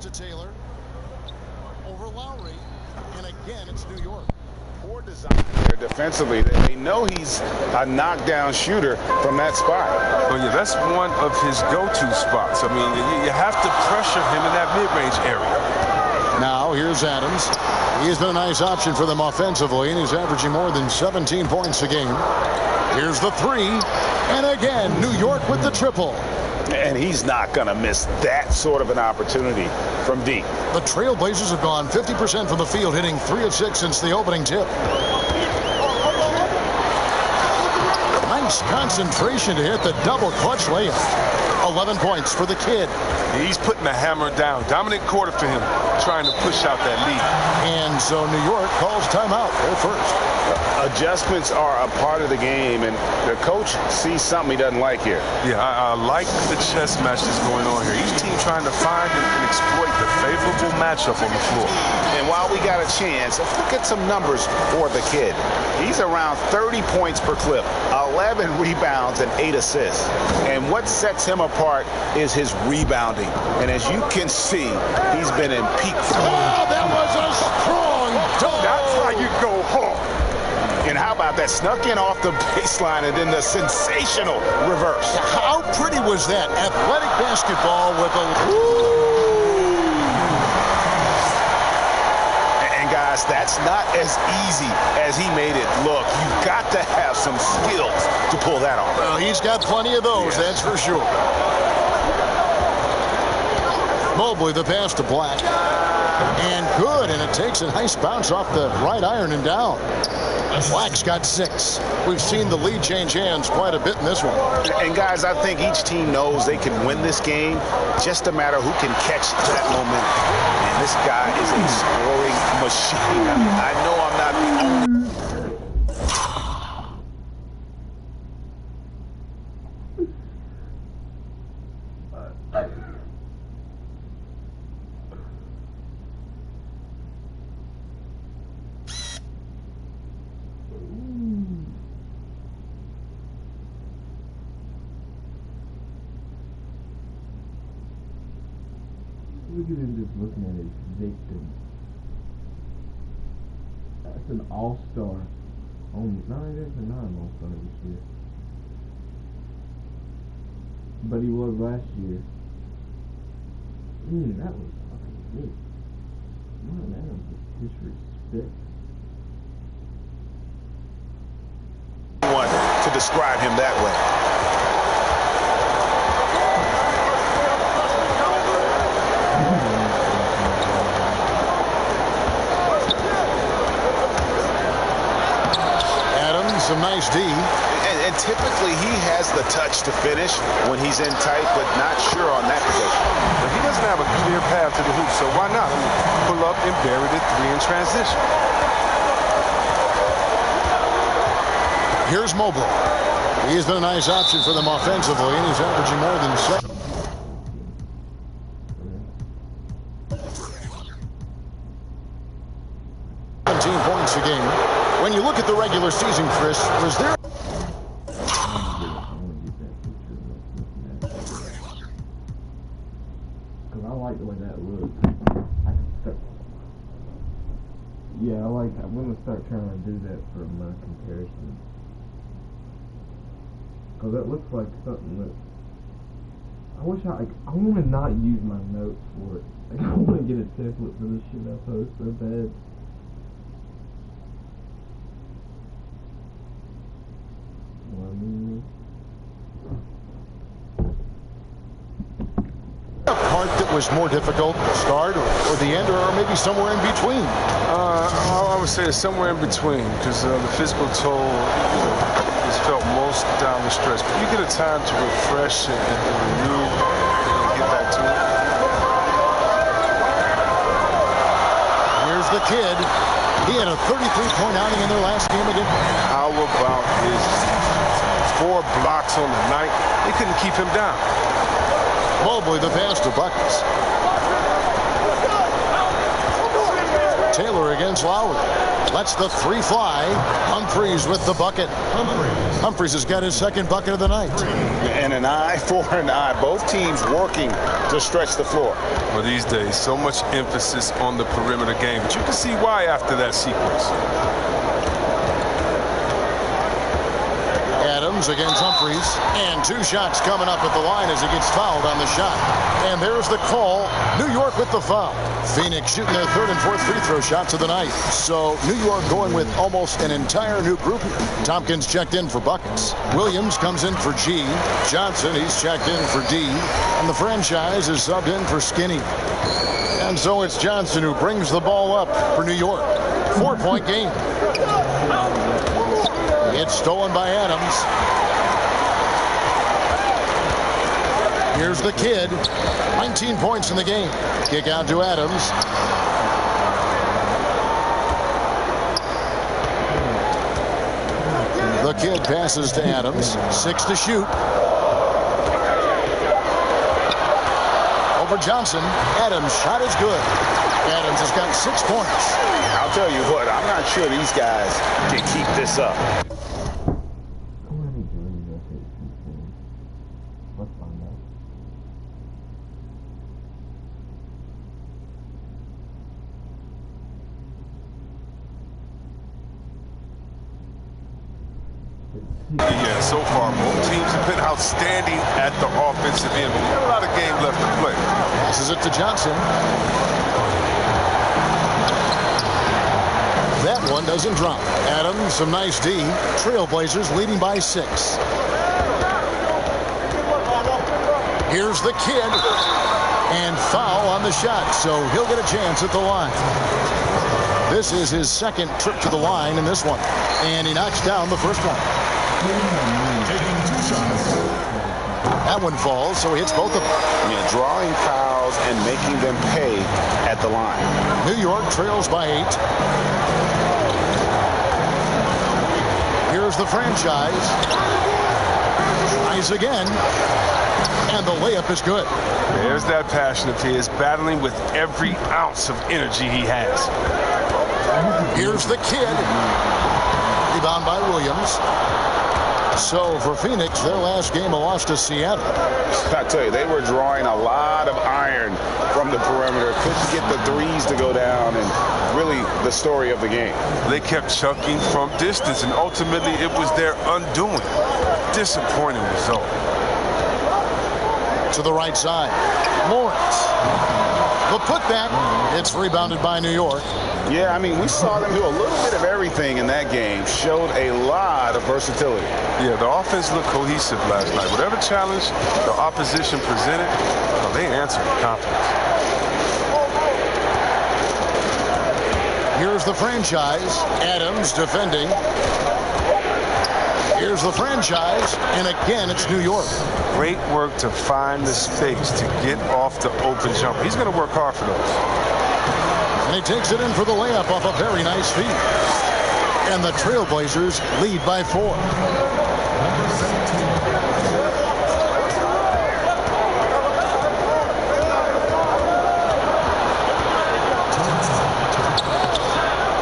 to Taylor. Over Lowry. And again, it's New York. Poor design there defensively. They know he's a knockdown shooter from that spot. Oh, yeah, that's one of his go-to spots. I mean, you have to pressure him in that mid-range area. Now, here's Adams. He's been a nice option for them offensively, and he's averaging more than 17 points a game. Here's the three. And again, New York with the triple. And he's not going to miss that sort of an opportunity from deep. The Trailblazers have gone 50% from the field, hitting 3 of 6 since the opening tip. Nice concentration to hit the double clutch layup. 11 points for the kid. He's putting the hammer down. Dominant quarter for him, trying to push out that lead. And so New York calls timeout. They're first. Adjustments are a part of the game, and the coach sees something he doesn't like here. Yeah, I like the chess match that's going on here. Each team trying to find and exploit the favorable matchup on the floor. And while we got a chance, let's look at some numbers for the kid. He's around 30 points per clip, 11 rebounds, and 8 assists. And what sets him apart is his rebounding. And as you can see, he's been in peak form. Oh, that was a strong dunk. That's how you go home. And how about that? Snuck in off the baseline and then the sensational reverse. How pretty was that? Athletic basketball with a... And guys, that's not as easy as he made it look. You've got to have some skills to pull that off. Well, he's got plenty of those, that's for sure. Mobley, the pass to Black. And good, and it takes a nice bounce off the right iron and down. Black's got 6. We've seen the lead change hands quite a bit in this one. And guys, I think each team knows they can win this game, just a matter who can catch that momentum. And this guy is a scoring machine. I know I'm not the only. Look at him just looking at his victim. That's an all-star. Oh, no, I guess they're not an all-star this year. But he was last year. That was fucking big. Man, that was disrespect. One to describe him that way. Some nice D. And typically he has the touch to finish when he's in tight, but not sure on that position. But he doesn't have a clear path to the hoop, so why not? Pull up and bury the 3 in transition. Here's Mobley. He's been a nice option for them offensively, and he's averaging more than 17 points a game. When you look at the regular season, Chris, was there... Because I like the way that looks. Yeah, I like that. I'm going to start trying to do that for my comparison. Because that looks like something that... I wish I want to not use my notes for it. Like, I want to get a template for this shit I post so bad. A part that was more difficult, the start or the end, or maybe somewhere in between? I would say it's somewhere in between, because the physical toll is felt most down the stretch. But you get a time to refresh and renew and get back to it. Here's the kid. He had a 33-point outing in their last game again. How about his 4 blocks on the night? They couldn't keep him down. Mobley, the pass to Buckets. Taylor against Lowry. Lets the three fly. Humphries with the bucket. Humphries has got his second bucket of the night. And an eye for an eye. Both teams working to stretch the floor. Well, these days, so much emphasis on the perimeter game. But you can see why after that sequence. Adams against Humphries, and two shots coming up at the line as he gets fouled on the shot. And there's the call. New York with the foul. Phoenix shooting their third and fourth free throw shots of the night. So New York going with almost an entire new group here. Tompkins checked in for buckets. Williams comes in for G. Johnson, he's checked in for D. And the franchise is subbed in for Skinny. And so it's Johnson who brings the ball up for New York. 4-point game. It's stolen by Adams. Here's the kid. 19 points in the game. Kick out to Adams. The kid passes to Adams. 6 to shoot. Over Johnson. Adams' shot is good. Adams has got 6 points. I'll tell you what, I'm not sure these guys can keep this up. Let's find out. Yeah, so far, both teams have been outstanding at the offensive end. But we got a lot of game left to play. Passes it to Johnson. That one doesn't drop. Adams, some nice D. Trailblazers leading by 6. Here's the kid. And foul on the shot, so he'll get a chance at the line. This is his second trip to the line in this one. And he knocks down the first one. That one falls, so he hits both of them. Yeah, drawing fouls and making them pay at the line. New York trails by 8. Here's the franchise. Tries again. And the layup is good. There's that passion of his, battling with every ounce of energy he has. Here's the kid. Rebound by Williams. So for Phoenix, their last game a loss to Seattle. I tell you, they were drawing a lot of iron from the perimeter. Couldn't get the threes to go down, and really the story of the game. They kept chucking from distance, and ultimately it was their undoing. Disappointing result. To the right side. Lawrence. The putback. It's rebounded by New York. Yeah, I mean, we saw them do a little bit of everything in that game. Showed a lot of versatility. Yeah, the offense looked cohesive last night. Whatever challenge the opposition presented, they answered with confidence. Here's the franchise. Adams defending. Here's the franchise, and again, it's New York. Great work to find the space to get off the open jumper. He's going to work hard for those. And he takes it in for the layup off a very nice feed. And the Trailblazers lead by 4.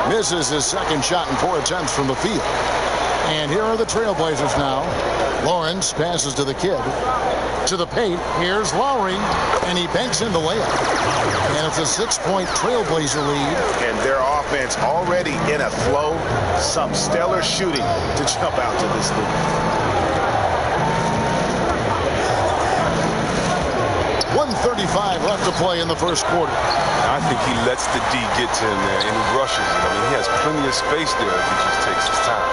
Misses his second shot in 4 attempts from the field. And here are the Trailblazers now. Lawrence passes to the kid. To the paint. Here's Lowry. And he banks in the layup. And it's a 6-point Trailblazer lead. And their offense already in a flow. Some stellar shooting to jump out to this lead. 1:35 left to play in the first quarter. I think he lets the D get to him there, and he rushes it. I mean, he has plenty of space there if he just takes his time.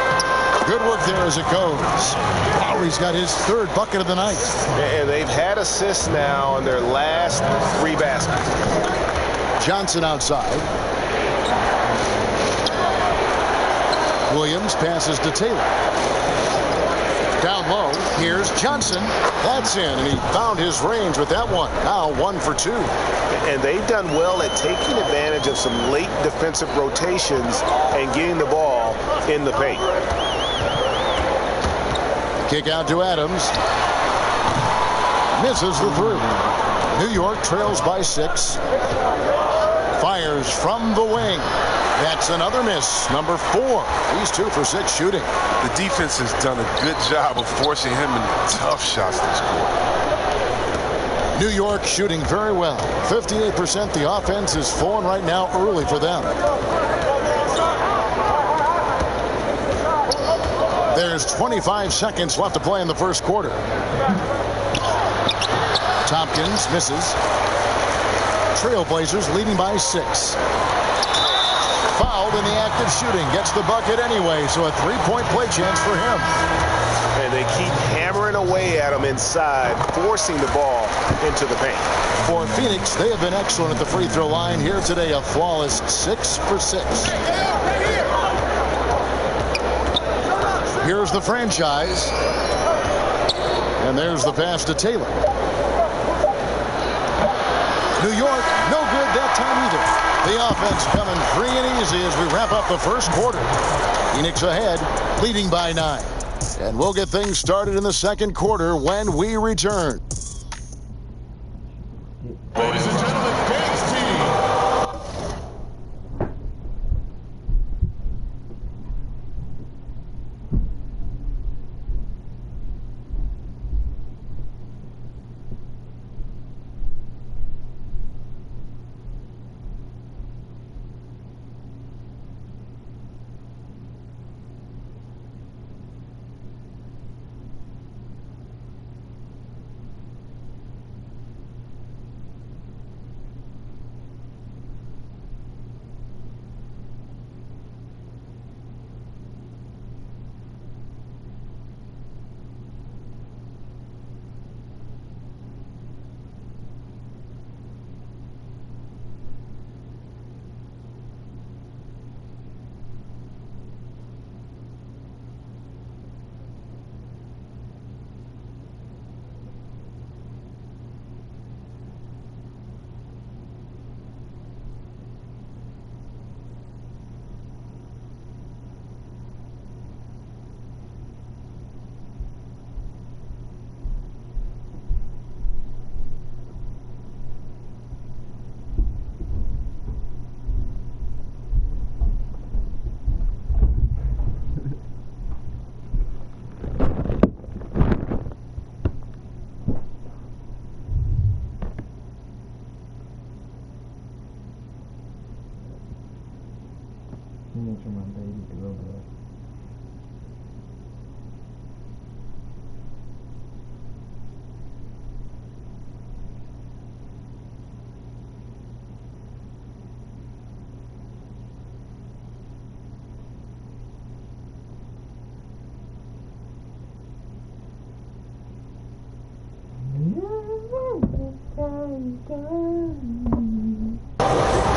Good work there as it goes. Lowry's got his third bucket of the night. And they've had assists now on their last 3 baskets. Johnson outside. Williams passes to Taylor. Down low, here's Johnson. That's in, and he found his range with that one. Now 1 for 2. And they've done well at taking advantage of some late defensive rotations and getting the ball in the paint. Kick out to Adams. Misses the 3. New York trails by 6. Fires from the wing. That's another miss. Number 4. He's 2 for 6 shooting. The defense has done a good job of forcing him into tough shots this quarter. New York shooting very well. 58%. The offense is flowing right now early for them. There's 25 seconds left to play in the first quarter. Tompkins misses. Trailblazers leading by 6. Fouled in the act of shooting. Gets the bucket anyway, so a 3-point play chance for him. And they keep hammering away at him inside, forcing the ball into the paint. For Phoenix, they have been excellent at the free throw line here today. A flawless 6 for 6. Here's the franchise. And there's the pass to Taylor. New York, no good that time either. The offense coming free and easy as we wrap up the first quarter. Phoenix ahead, leading by 9. And we'll get things started in the second quarter when we return. Ladies and gentlemen, Games team. Make sure my baby can go there.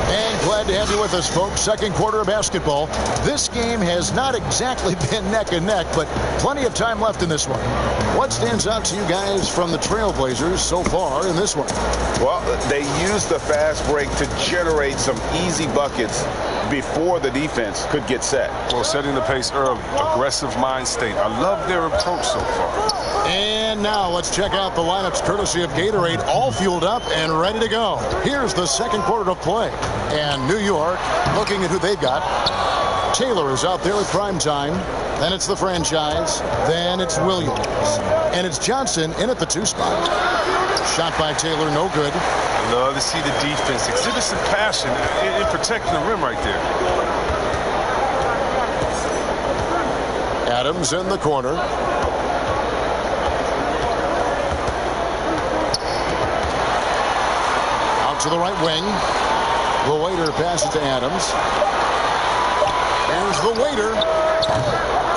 And glad to have you with us, folks. Second quarter of basketball. This game has not exactly been neck and neck, but plenty of time left in this one. What stands out to you guys from the Trailblazers so far in this one? Well, they used the fast break to generate some easy buckets before the defense could get set. Well, setting the pace early. Aggressive mind state. I love their approach so far. And now let's check out the lineups courtesy of Gatorade, all fueled up and ready to go. Here's the second quarter of play. And New York looking at who they've got. Taylor is out there at prime time. Then it's the franchise. Then it's Williams. And it's Johnson in at the 2 spot. Shot by Taylor, no good. I love to see the defense exhibit some passion in protecting the rim right there. Adams in the corner. Out to the right wing. The Waiter passes to Adams. There's the Waiter.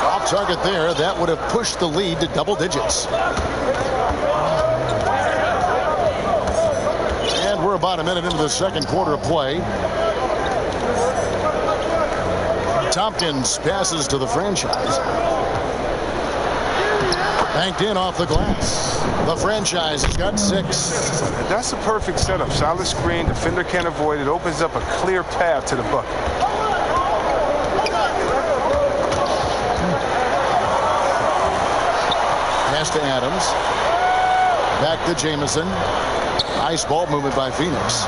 Off target there. That would have pushed the lead to double digits. And we're about a minute into the second quarter of play. Tompkins passes to the franchise. Banked in off the glass. The franchise has got 6. That's a perfect setup. Solid screen. Defender can't avoid it. Opens up a clear path to the bucket. Pass to Adams. Back to Jamison. Nice ball movement by Phoenix.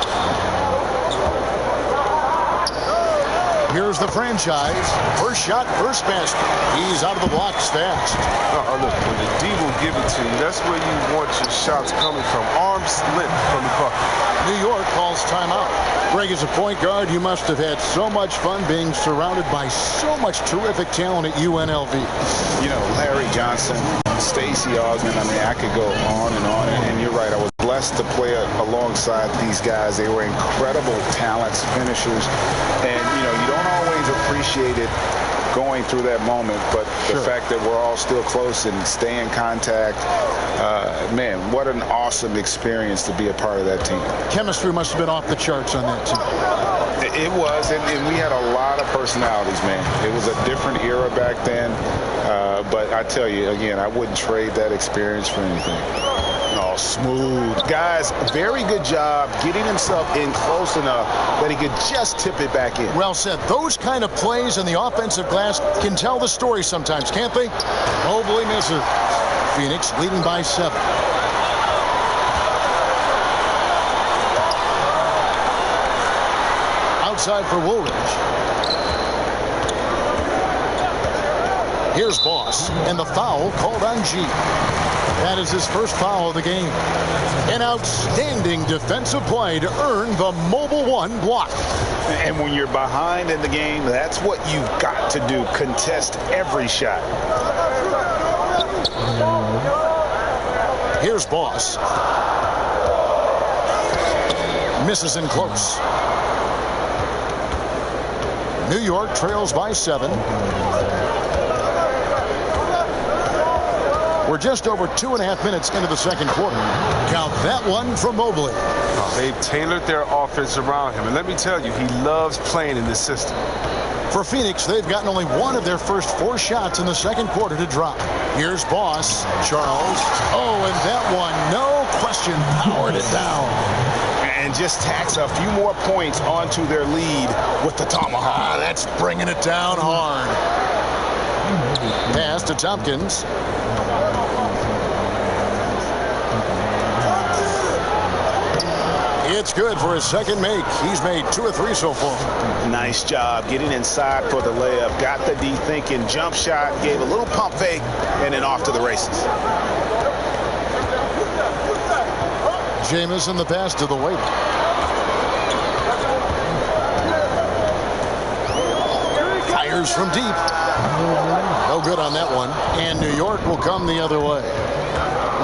here's the franchise. First shot, first basket. He's out of the blocks fast. Look, when the D will give it to you, that's where you want your shots coming from. Arms length from the bucket. New York calls timeout. Greg, as a point guard, you must have had so much fun being surrounded by so much terrific talent at UNLV. You know, Larry Johnson, Stacey Augmon, I mean, I could go on. And you're right, I was blessed to play alongside these guys. They were incredible talents, finishers. And, you know, you don't always appreciate it going through that moment, but the fact that we're all still close and stay in contact, man, what an awesome experience to be a part of that team. Chemistry must have been off the charts on that team. It was, and we had a lot of personalities, man. It was a different era back then, but I tell you, again, I wouldn't trade that experience for anything. Oh, smooth. Guys, very good job getting himself in close enough that he could just tip it back in. Well said. Those kind of plays in the offensive glass can tell the story sometimes, can't they? Mobley misses. Phoenix leading by 7. Outside for Woolridge. Here's Boss, and the foul called on G. That is his first foul of the game. An outstanding defensive play to earn the Mobile One block. And when you're behind in the game, that's what you've got to do. Contest every shot. Here's Boss. Misses in close. New York trails by 7. We're just over 2.5 minutes into the second quarter. Count that one from Mobley. They've tailored their offense around him. And let me tell you, he loves playing in this system. For Phoenix, they've gotten only one of their first 4 shots in the second quarter to drop. Here's Boss. Charles. Oh, and that one, no question, powered it down. And just tacks a few more points onto their lead with the tomahawk. That's bringing it down hard. Pass to Tompkins. It's good for his second make. He's made 2 or 3 so far. Nice job getting inside for the layup. Got the D thinking. Jump shot. Gave a little pump fake. And then off to the races. Jamison the pass to the weight. Fires from deep. No good on that one. And New York will come the other way.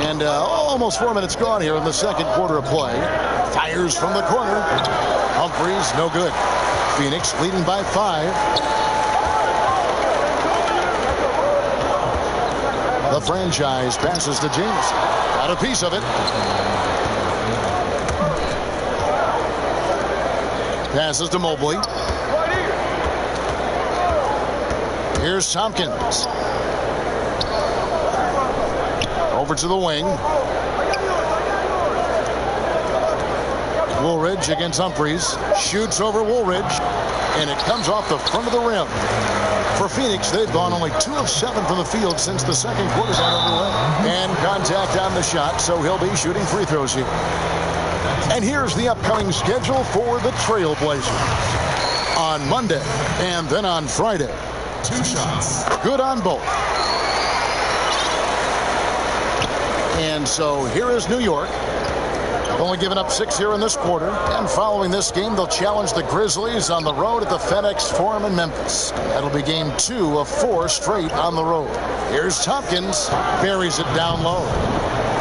And almost 4 minutes gone here in the second quarter of play. Fires from the corner. Humphries, no good. Phoenix leading by 5. The franchise passes to James. Got a piece of it. Passes to Mobley. Here's Tompkins. Over to the wing. Woolridge against Humphries. Shoots over Woolridge. And it comes off the front of the rim. For Phoenix, they've gone only 2 of 7 from the field since the second quarter got underway. And contact on the shot, so he'll be shooting free throws here. And here's the upcoming schedule for the Trailblazers. On Monday and then on Friday. 2 shots. Good on both. And so here is New York. Only given up 6 here in this quarter. And following this game, they'll challenge the Grizzlies on the road at the FedEx Forum in Memphis. That'll be game 2 of 4 straight on the road. Here's Tompkins. Buries it down low.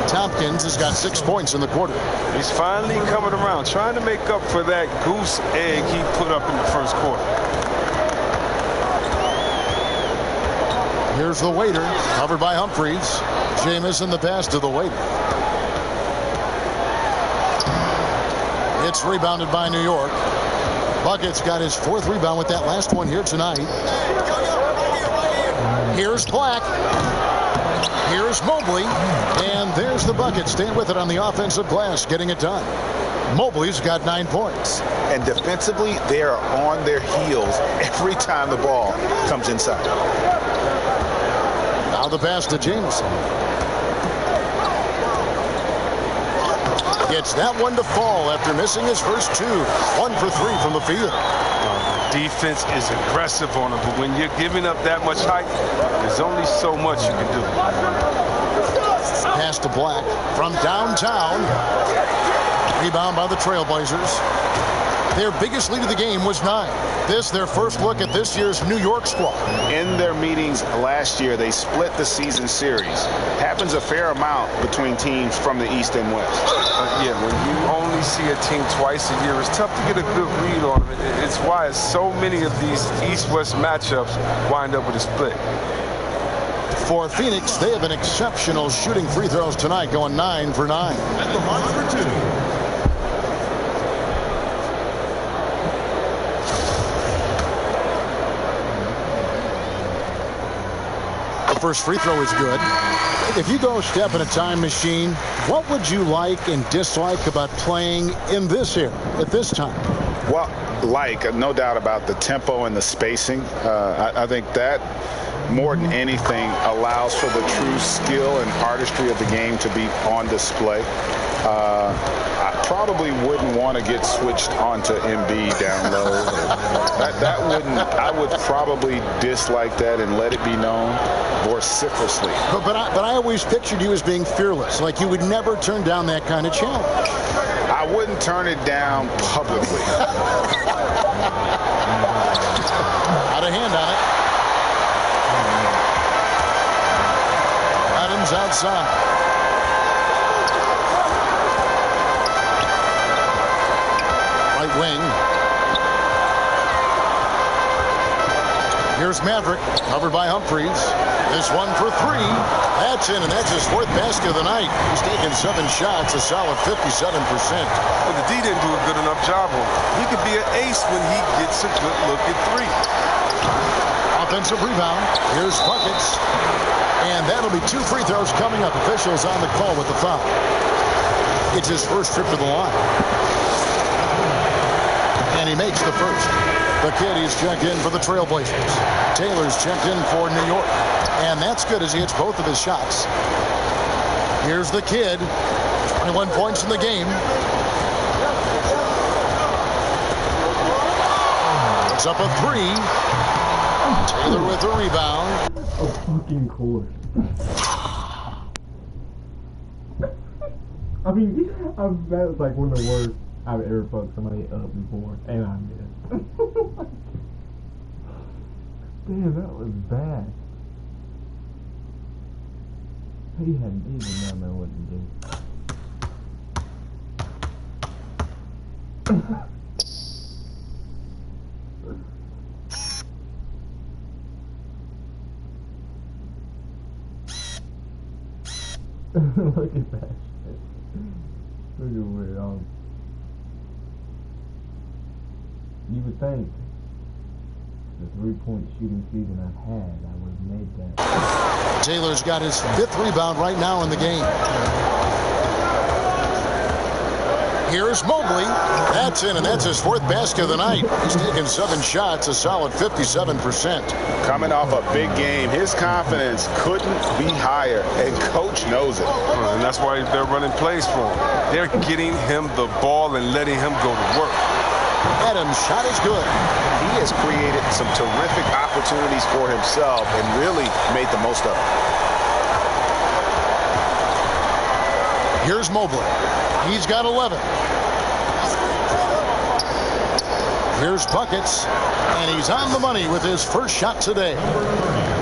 Tompkins has got 6 points in the quarter. He's finally coming around, trying to make up for that goose egg he put up in the first quarter. Here's the waiter, covered by Humphries. Jamison the pass to the waiter. It's rebounded by New York. Bucket's got his 4th rebound with that last one here tonight. Here's Black. Here's Mobley. And there's the bucket. Staying with it on the offensive glass, getting it done. Mobley's got 9 points. And defensively, they are on their heels every time the ball comes inside. Now the pass to Jameson. Gets that one to fall after missing his first two. 1 for 3 from the field. Defense is aggressive on him, but when you're giving up that much height, there's only so much you can do. Pass to Black from downtown. Rebound by the Trailblazers. Their biggest lead of the game was 9. This, their first look at this year's New York squad. In their meetings last year, they split the season series. Happens a fair amount between teams from the East and West. Yeah, when you only see a team twice a year, it's tough to get a good read on them. It's why so many of these East-West matchups wind up with a split. For Phoenix, they have been exceptional shooting free throws tonight, going 9 for 9. At the line for 2. First free throw is good. If you go step in a time machine, what would you like and dislike about playing in this era at this time? Well, no doubt about the tempo and the spacing. I think that more than anything allows for the true skill and artistry of the game to be on display. I probably wouldn't want to get switched onto MB down low. I would probably dislike that and let it be known vociferously. But I always pictured you as being fearless, like you would never turn down that kind of challenge. I wouldn't turn it down publicly. Out of hand on it. Adams outside. Right wing. Here's Maverick, covered by Humphries. This one for 3. That's in, and that's his 4th basket of the night. He's taken 7 shots, a solid 57%. But the D didn't do a good enough job on him. He could be an ace when he gets a good look at 3. Offensive rebound. Here's buckets. And that'll be 2 free throws coming up. Officials on the call with the foul. It's his first trip to the line. And he makes the first. The kid, he's checked in for the Trailblazers. Taylor's checked in for New York. And that's good as he hits both of his shots. Here's the kid. 21 points in the game. It's up a 3. Taylor with the rebound. A fucking course. I mean, that was like one of the worst I've ever fucked somebody up before, and I missed. Damn, that was bad. He did not know what to do. Look at that shit. Look at where it all. You would think the 3-point shooting season I've had, I would have made that. Taylor's got his 5th rebound right now in the game. Here's Mobley. That's in, and that's his 4th basket of the night. He's taken 7 shots, a solid 57%. Coming off a big game, his confidence couldn't be higher, and coach knows it. And that's why they're running plays for him. They're getting him the ball and letting him go to work. Adams' shot is good. He has created some terrific opportunities for himself and really made the most of it. Here's Mobley. He's got 11. Here's Buckets, and he's on the money with his first shot today.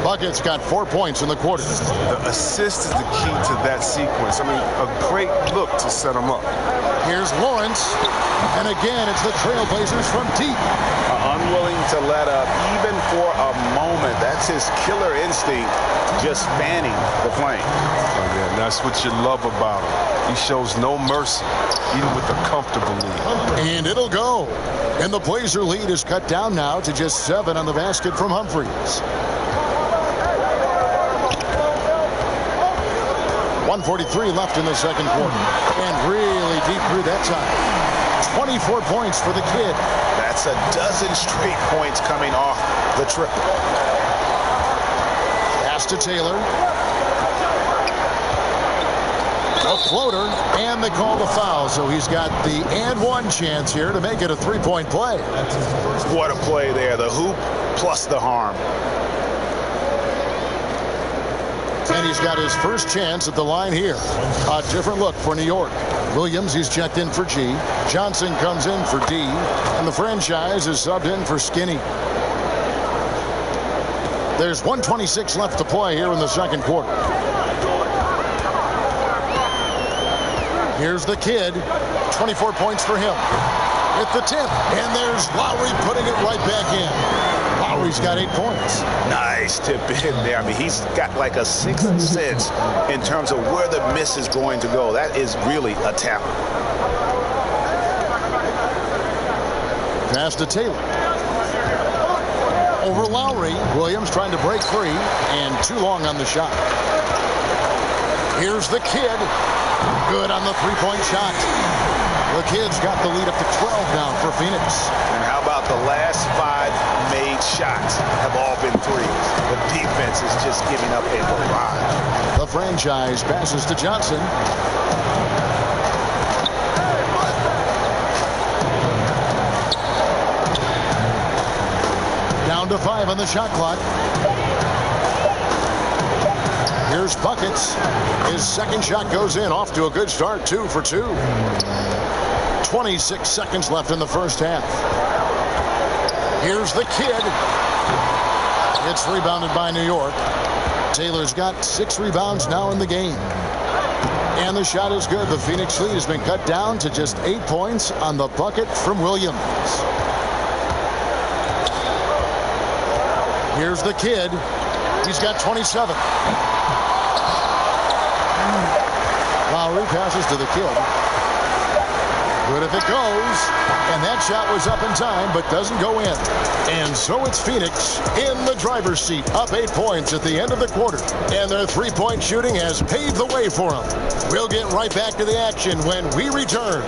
Buckets got 4 points in the quarter. The assist is the key to that sequence. I mean, a great look to set him up. Here's Lawrence, and again, it's the Trailblazers from deep. Unwilling to let up, even for a moment. That's his killer instinct, just spanning the flame. Oh, yeah, that's what you love about him. He shows no mercy, even with a comfortable lead. And it'll go. And the Blazer lead is cut down now to just 7 on the basket from Humphries. 1:43 left in the second quarter. And really deep through that time. 24 points for the kid. That's a dozen straight points coming off the triple. Pass to Taylor. A floater, and they call the foul. So he's got the and one chance here to make it a three-point play. What a play there. The hoop plus the harm. And he's got his first chance at the line here. A different look for New York. Williams, he's checked in for G. Johnson comes in for D. And the franchise is subbed in for Skinny. There's 1:26 left to play here in the second quarter. Here's the kid. 24 points for him. At the tip. And there's Lowry putting it right back in. Lowry's got 8 points. Nice tip in there. I mean, he's got like a sixth sense in terms of where the miss is going to go. That is really a tap. Pass to Taylor. Over Lowry. Williams trying to break free. And too long on the shot. Here's the kid. Good on the three-point shot. The Kid's got the lead up to 12 now for Phoenix. And how about the last 5 made shots have all been threes. The defense is just giving up a barrage. The franchise passes to Johnson. Down to 5 on the shot clock. Here's Buckets. His second shot goes in. Off to a good start. 2 for 2. 26 seconds left in the first half. Here's the kid. It's rebounded by New York. Taylor's got 6 rebounds now in the game. And the shot is good. The Phoenix lead has been cut down to just 8 points on the bucket from Williams. Here's the kid. He's got 27. Lowry passes to the kid. Good if it goes. And that shot was up in time, but doesn't go in. And so it's Phoenix in the driver's seat, up 8 points at the end of the quarter. And their three-point shooting has paved the way for them. We'll get right back to the action when we return.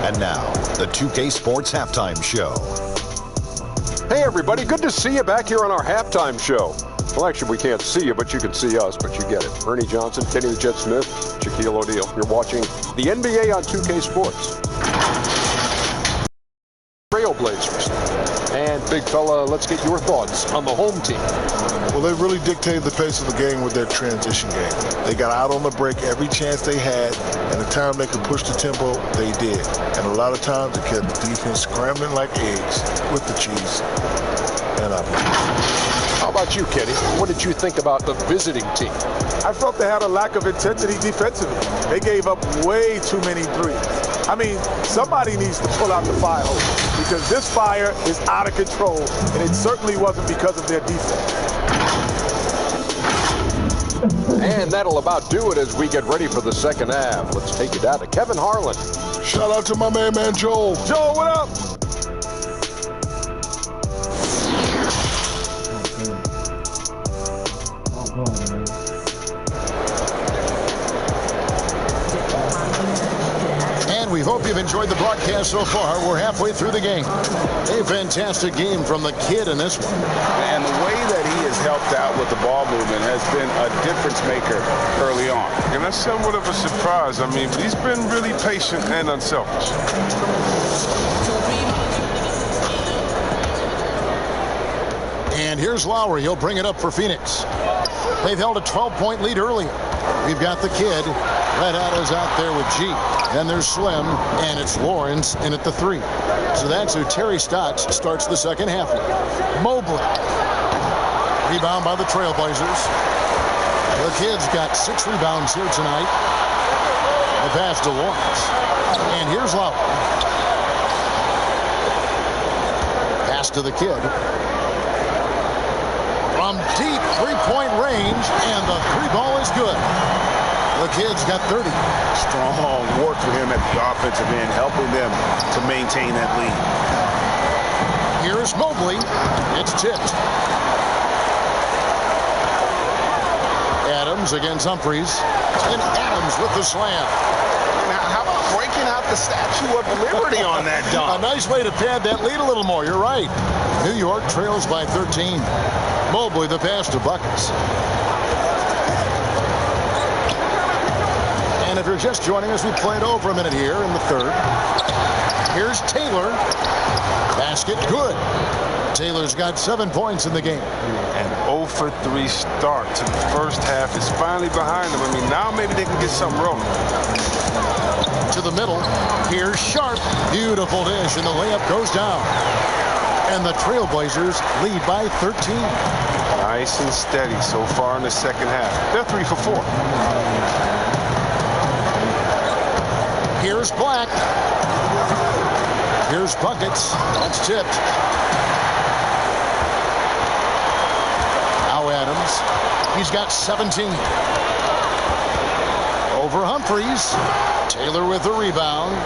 And now, the 2K Sports Halftime Show. Hey, everybody. Good to see you back here on our halftime show. Well, actually, we can't see you, but you can see us, but you get it. Ernie Johnson, Kenny the Jet Smith, Shaquille O'Neal. You're watching the NBA on 2K Sports. Trailblazers. And, big fella, let's get your thoughts on the home team. Well, they really dictated the pace of the game with their transition game. They got out on the break every chance they had, and the time they could push the tempo, they did. And a lot of times, they kept the defense scrambling like eggs with the cheese and onions. How about you, Kenny? What did you think about the visiting team? I felt they had a lack of intensity defensively. They gave up way too many threes. I mean, somebody needs to pull out the fire hose because this fire is out of control, and it certainly wasn't because of their defense. And that'll about do it as we get ready for the second half. Let's take it down to Kevin Harlan. Shout out to my man Joel. Joel, what up? And we hope you've enjoyed the broadcast so far. We're halfway through the game. A fantastic game from the kid in this one. And the way that he has helped out with the ball movement has been a difference maker early on. And that's somewhat of a surprise. I mean, he's been really patient and unselfish. And here's Lowry. He'll bring it up for Phoenix. They've held a 12-point lead earlier. We've got the kid. Red Addo's out there with G. Then there's Slim, and it's Lawrence in at the 3. So that's who Terry Stotts starts the second half with. Mobley. Rebound by the Trailblazers. The kid's got 6 rebounds here tonight. The pass to Lawrence. And here's Lowry. Pass to the kid. From deep three-point range, and the 3-ball is good. The kid's got 30. Strong work for him at the offensive end, helping them to maintain that lead. Here's Mobley. It's tipped. Adams against Humphries. And Adams with the slam. Now, how breaking out the Statue of Liberty on that dunk. A nice way to pad that lead a little more. You're right. New York trails by 13. Mobley the pass to Buckets. And if you're just joining us, we played over a minute here in the third. Here's Taylor. Basket good. Taylor's got 7 points in the game. An 0 for 3 start to the first half is finally behind them. I mean, now maybe they can get something rolling. To the middle. Here's Sharp. Beautiful dish, and the layup goes down. And the Trailblazers lead by 13. Nice and steady so far in the second half. They're 3 for 4. Here's Black. Here's Buckets. That's tipped. Now Adams. He's got 17. Over Humphries. Taylor with the rebound.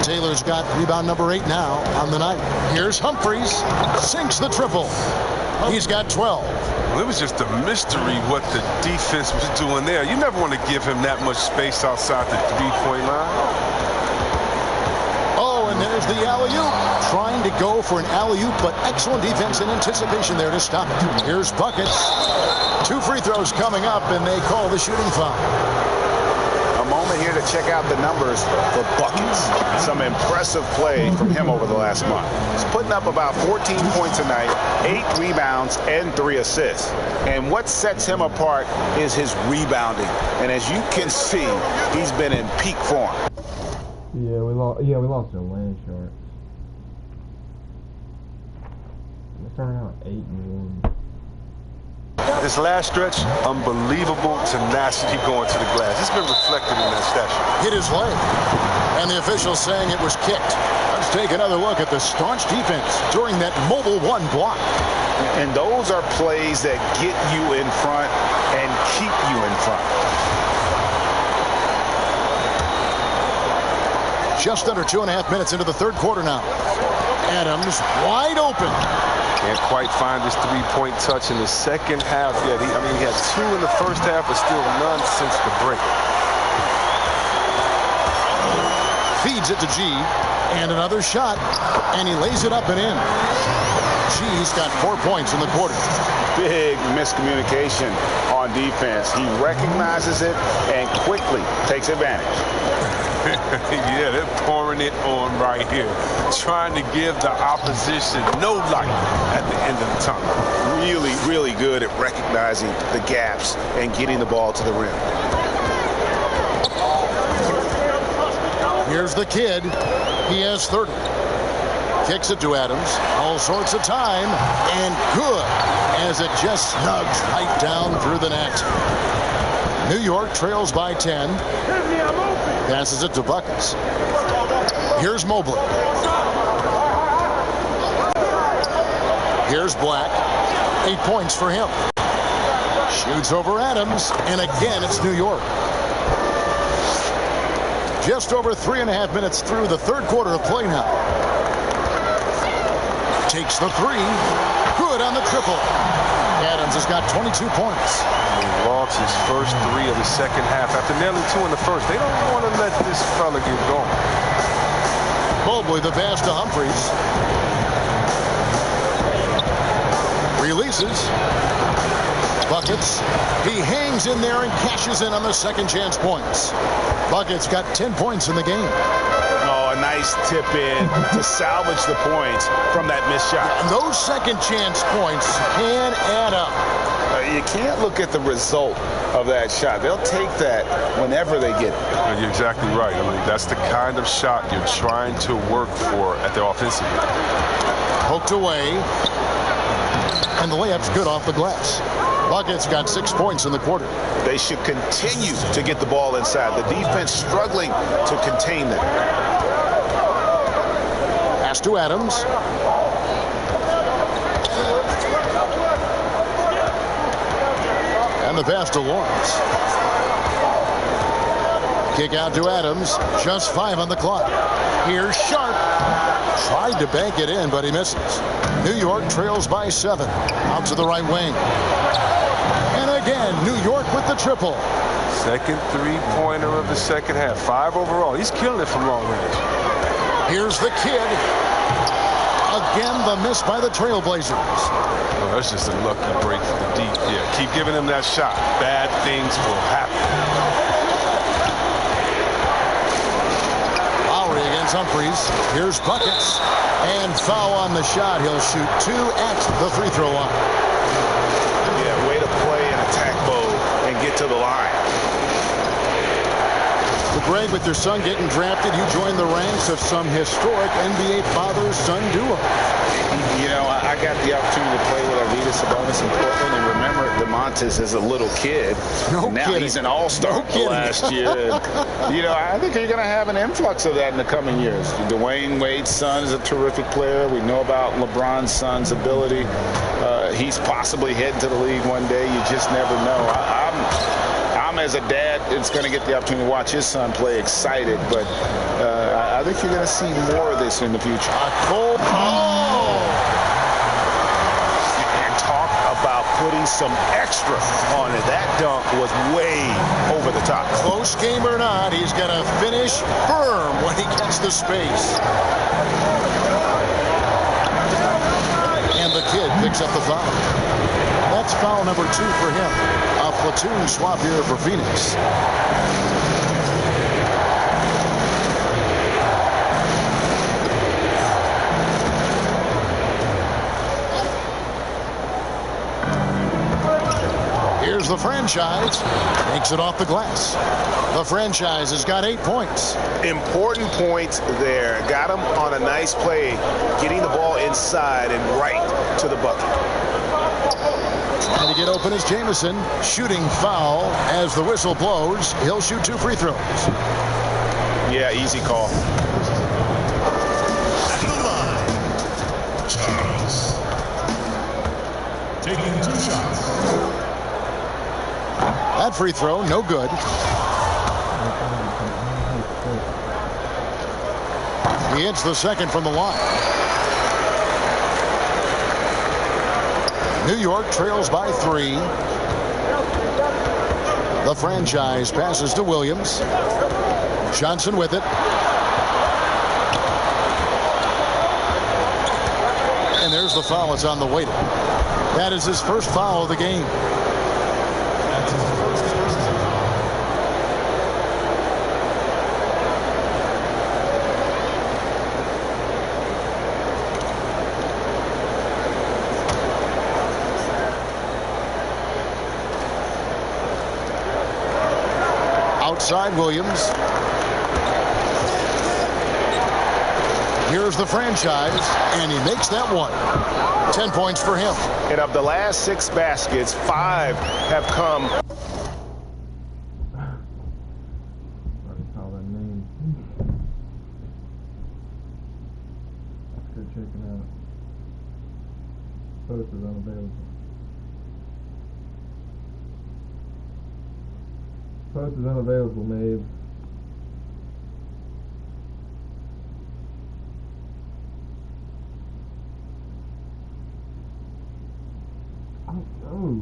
Taylor's got rebound number 8 now on the night. Here's Humphries. Sinks the triple. He's got 12. Well, it was just a mystery what the defense was doing there. You never want to give him that much space outside the three-point line. Oh, and there's the alley-oop. Trying to go for an alley-oop, but excellent defense and anticipation there to stop it. Here's Buckets. 2 free throws coming up, and they call the shooting foul. Moment here to check out the numbers for Buckets. Some impressive play from him over the last month. He's putting up about 14 points a night, 8 rebounds, and 3 assists. And what sets him apart is his rebounding. And as you can see, he's been in peak form. Yeah, we lost to Land Sharks. They started out 8-1. This last stretch, unbelievable tenacity going to the glass. It's been reflected in that stat sheet. Hit his leg. And the official saying it was kicked. Let's take another look at the staunch defense during that Mobile 1 block. And those are plays that get you in front and keep you in front. Just under 2.5 minutes into the third quarter now. Adams wide open. Can't quite find his three-point touch in the second half yet. He had 2 in the first half, but still none since the break. Feeds it to G, and another shot, and he lays it up and in. G's got 4 points in the quarter. Big miscommunication on defense. He recognizes it and quickly takes advantage. Yeah, they're pouring it on right here, trying to give the opposition no light at the end of the tunnel. Really, really good at recognizing the gaps and getting the ball to the rim. Here's the kid. He has 30. Kicks it to Adams. All sorts of time, and good, as it just snugs right down through the net. New York trails by 10. Passes it to Buckets. Here's Mobley. Here's Black. 8 points for him. Shoots over Adams, and again it's New York. Just over 3.5 minutes through the third quarter of play now. Takes the 3. Good on the triple. Adams has got 22 points. He lost his first 3 of the second half after nearly 2 in the first. They don't want to let this fella get going. Mobley the pass to Humphries. Releases. Buckets. He hangs in there and cashes in on the second chance points. Buckets got 10 points in the game. Oh, a nice tip in to salvage the points from that missed shot. And those second chance points can add up. You can't look at the result of that shot. They'll take that whenever they get it. You're exactly right. I mean, that's the kind of shot you're trying to work for at the offensive end. Poked away. And the layup's good off the glass. Buckets got 6 points in the quarter. They should continue to get the ball inside. The defense struggling to contain them. Pass to Adams. And the pass to Lawrence. Kick out to Adams. Just 5 on the clock. Here's Sharp. Tried to bank it in, but he misses. New York trails by 7. Out to the right wing. And again, New York with the triple. Second three-pointer of the second half. 5 overall. He's killing it from long range. Here's the kid. Again, the miss by the Trailblazers. Oh, that's just a lucky break for the deep. Yeah, keep giving him that shot. Bad things will happen. Lowry against Humphries. Here's buckets. And foul on the shot. He'll shoot 2 at the free throw line. Yeah, way to play in attack mode and get to the line. Well, Greg, with your son getting drafted, you joined the ranks of some historic NBA father-son duo. You know, I got the opportunity to play with Arvydas Sabonis in Portland, and remember DeMontis as a little kid. No now kidding. He's an all-star last year. And, you know, I think you're going to have an influx of that in the coming years. Dwayne Wade's son is a terrific player. We know about LeBron's son's ability. He's possibly heading to the league one day. You just never know. I'm as a dad, it's going to get the opportunity to watch his son play excited, but I think you're going to see more of this in the future. And talk about putting some extra on it. That dunk was way over the top. Close game or not, he's going to finish firm when he gets the space. And the kid picks up the foul. That's foul number 2 for him. A platoon swap here for Phoenix. Here's the franchise. Takes it off the glass. The franchise has got 8 points. Important points there. Got him on a nice play, getting the ball inside and right to the bucket. Trying to get open is Jamison. Shooting foul as the whistle blows. He'll shoot 2 free throws. Yeah, easy call. At the line, Charles. Taking 2 shots. That free throw, no good. He hits the second from the line. New York trails by 3. The franchise passes to Williams. Johnson with it. And there's the foul. It's on the way. That is his first foul of the game. Outside Williams. Here's the franchise, and he makes that one. 10 points for him. And of the last 6 baskets, 5 have come. Already saw that name. Let's go check it out. Post is unavailable. Post is unavailable, Maeve. Oh.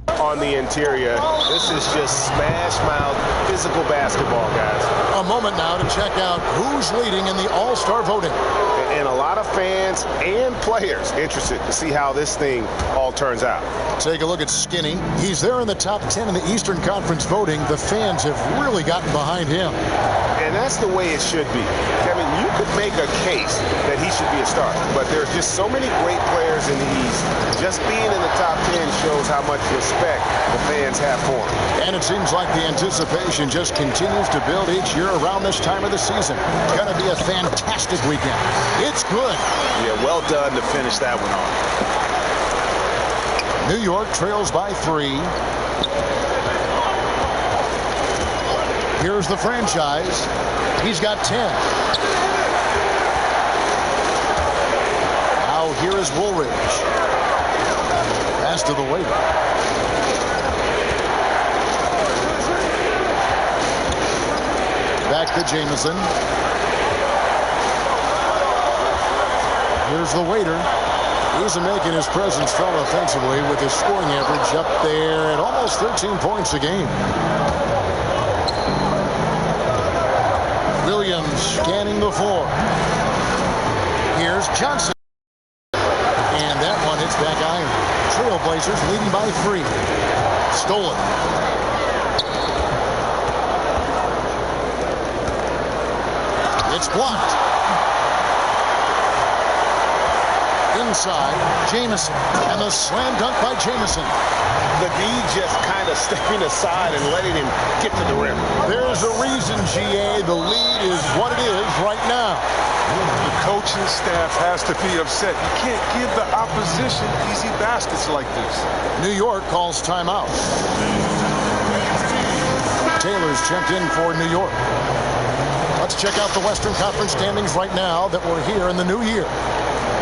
On the interior, this is just smash mouth physical basketball, guys. A moment now to check out who's leading in the All-Star voting. And a lot of fans and players interested to see how this thing all turns out. Take a look at Skinny. He's there in the top 10 in the Eastern Conference voting. The fans have really gotten behind him. And that's the way it should be. I mean, you could make a case that he should be a starter, but there's just so many great players in the East. Just being in the top 10 shows how much respect the fans have for him. And it seems like the anticipation just continues to build each year around this time of the season. It's going to be a fantastic weekend. It's good. Yeah, well done to finish that one off. New York trails by 3. Here's the franchise. He's got 10. Now here is Woolridge. Pass to the weight. Back back to Jamison. Here's the waiter. He's making his presence felt offensively with his scoring average up there at almost 13 points a game. Williams scanning the floor. Here's Johnson. And that one hits back iron. Trailblazers leading by 3. Stolen. It's blocked. Inside, Jamison. And the slam dunk by Jamison. The D just kind of stepping aside and letting him get to the rim. There's a reason, GA. The lead is what it is right now. The coaching staff has to be upset. You can't give the opposition easy baskets like this. New York calls timeout. Taylor's checked in for New York. Let's check out the Western Conference standings right now that we're here in the new year.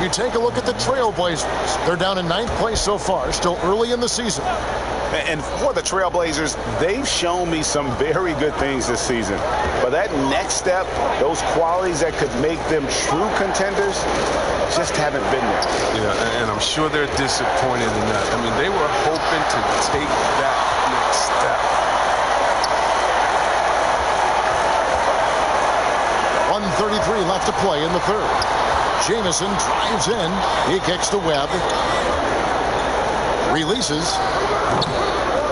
You take a look at the Trailblazers. They're down in 9th place so far, still early in the season. And for the Trailblazers, they've shown me some very good things this season. But that next step, those qualities that could make them true contenders, just haven't been there. Yeah, and I'm sure they're disappointed in that. I mean, they were hoping to take that next step. 1:33 left to play in the third. Jamison drives in. He kicks to Webb. Releases.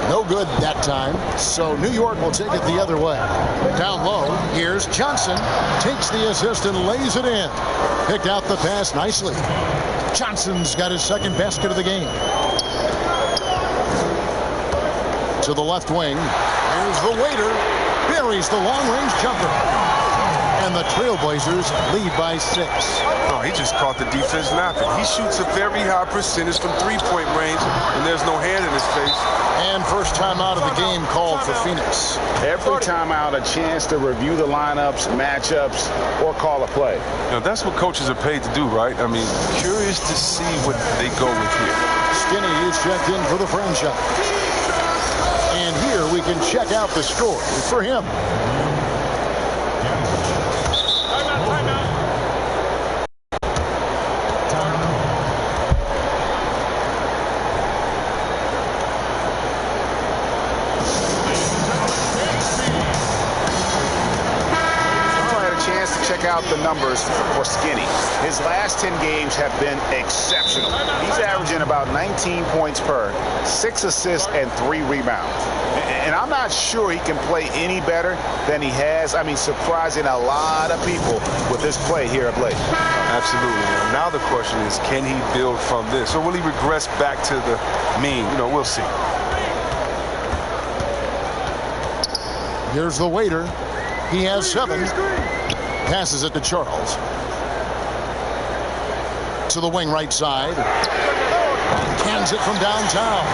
No good that time. So New York will take it the other way. Down low. Here's Johnson. Takes the assist and lays it in. Picked out the pass nicely. Johnson's got his second basket of the game. To the left wing. Here's the waiter. Buries the long-range jumper. And the Trailblazers lead by 6. Oh, he just caught the defense napping. He shoots a very high percentage from three-point range, and there's no hand in his face. And first timeout of the game called for Phoenix. Every timeout, a chance to review the lineups, matchups, or call a play. Now, that's what coaches are paid to do, right? I mean, curious to see what they go with here. Skinny is checked in for the franchise. And here we can check out the score for him. Check out the numbers for Skinny. His last 10 games have been exceptional. He's averaging about 19 points per, 6 assists, and 3 rebounds. And I'm not sure he can play any better than he has. I mean, surprising a lot of people with this play here at late. Absolutely. Now the question is, can he build from this? Or will he regress back to the mean? You know, we'll see. Here's the waiter. He has 7. Passes it to Charles. To the wing right side. Cans it from downtown.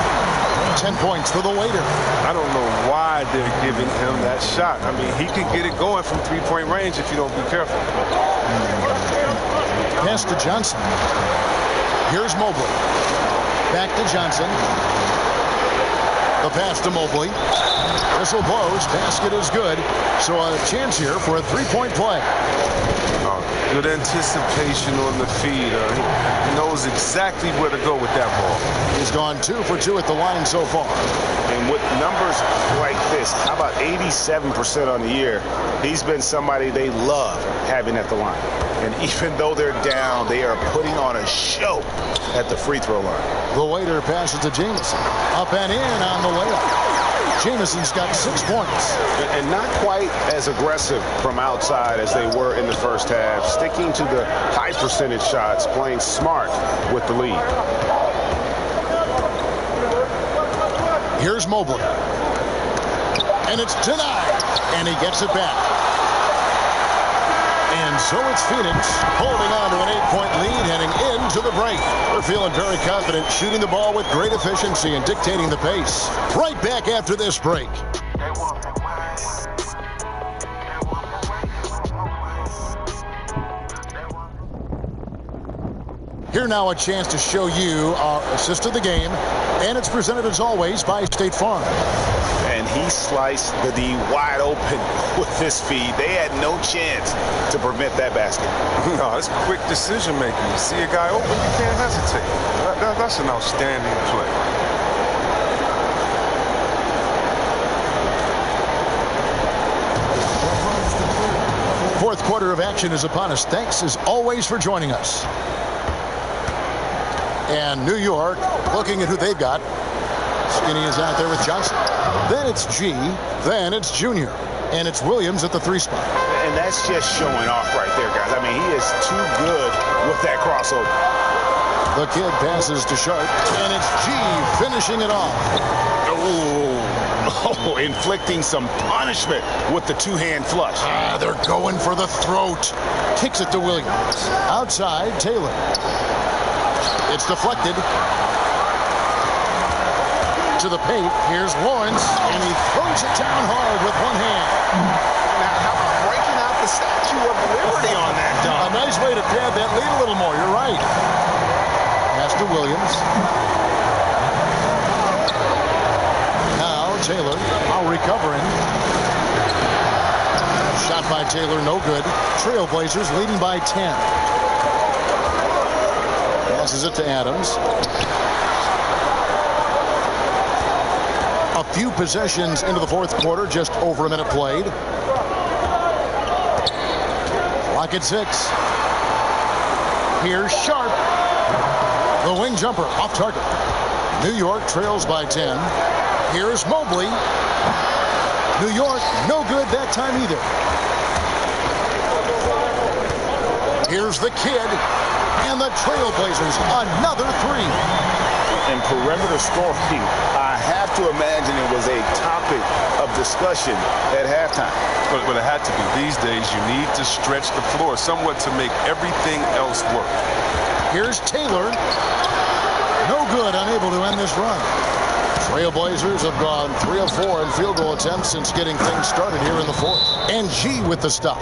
10 points for the waiter. I don't know why they're giving him that shot. I mean, he could get it going from three-point range if you don't be careful. Pass to Johnson. Here's Mobley. Back to Johnson. The pass to Mobley. Whistle blows. Basket is good. So a chance here for a three-point play. Good anticipation on the feed. He knows exactly where to go with that ball. He's gone 2 for 2 at the line so far. And with numbers like this, how about 87% on the year, he's been somebody they love having at the line. And even though they're down, they are putting on a show at the free throw line. The waiter passes to Jamison. Up and in on the layup. Jamison's got 6 points. And not quite as aggressive from outside as they were in the first half. Sticking to the high percentage shots, playing smart with the lead. Here's Mobley. And it's denied. And he gets it back. And so it's Phoenix holding on to an 8-point lead heading into the break. They're feeling very confident, shooting the ball with great efficiency and dictating the pace. Right back after this break. Here now a chance to show you our assist of the game, and it's presented as always by State Farm. And he sliced the D wide open with this feed. They had no chance to prevent that basket. No, it's quick decision making. You see a guy open, you can't hesitate. That's an outstanding play. Fourth quarter of action is upon us. Thanks as always for joining us. And New York looking at who they've got. Skinny is out there with Johnson. Then it's G. Then it's Junior. And it's Williams at the 3 spot. And that's just showing off right there, guys. I mean, he is too good with that crossover. The kid passes to Sharp. And it's G finishing it off. Oh, inflicting some punishment with the two-hand flush. They're going for the throat. Kicks it to Williams. Outside, Taylor. It's deflected. To the paint. Here's Lawrence, and he throws it down hard with one hand. Now, how about breaking out the Statue of Liberty on that dunk? A nice way to pad that lead a little more. You're right. Pass to Williams. Now Taylor, now recovering. Shot by Taylor, no good. Trailblazers leading by 10. Passes it to Adams. A few possessions into the fourth quarter, just over a minute played. Clock at 6. Here's Sharp. The wing jumper off target. New York trails by 10. Here's Mobley. New York, no good that time either. Here's the kid. And the Trailblazers, another 3. And perimeter scoring, I have to imagine it was a topic of discussion at halftime. But it had to be. These days, you need to stretch the floor somewhat to make everything else work. Here's Taylor. No good, unable to end this run. Trailblazers have gone 3 of 4 in field goal attempts since getting things started here in the fourth. And G with the stuff.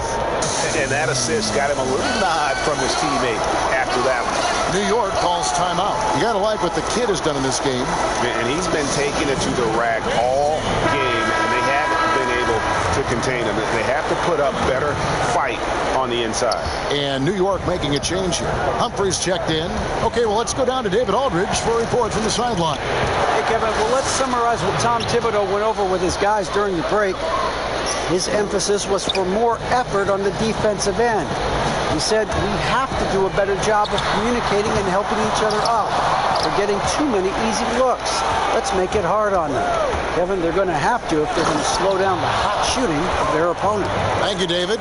And that assist got him a little nod from his teammate after that one. New York calls timeout. You got to like what the kid has done in this game. And he's been taking it to the rack all game, and they haven't been able to contain him. They have to put up better fight on the inside. And New York making a change here. Humphreys checked in. Okay, well, let's go down to David Aldridge for a report from the sideline. Hey, Kevin, well, let's summarize what Tom Thibodeau went over with his guys during the break. His emphasis was for more effort on the defensive end. He said we have to do a better job of communicating and helping each other out. They're getting too many easy looks. Let's make it hard on them. Kevin, they're going to have to if they're going to slow down the hot shooting of their opponent. Thank you, David.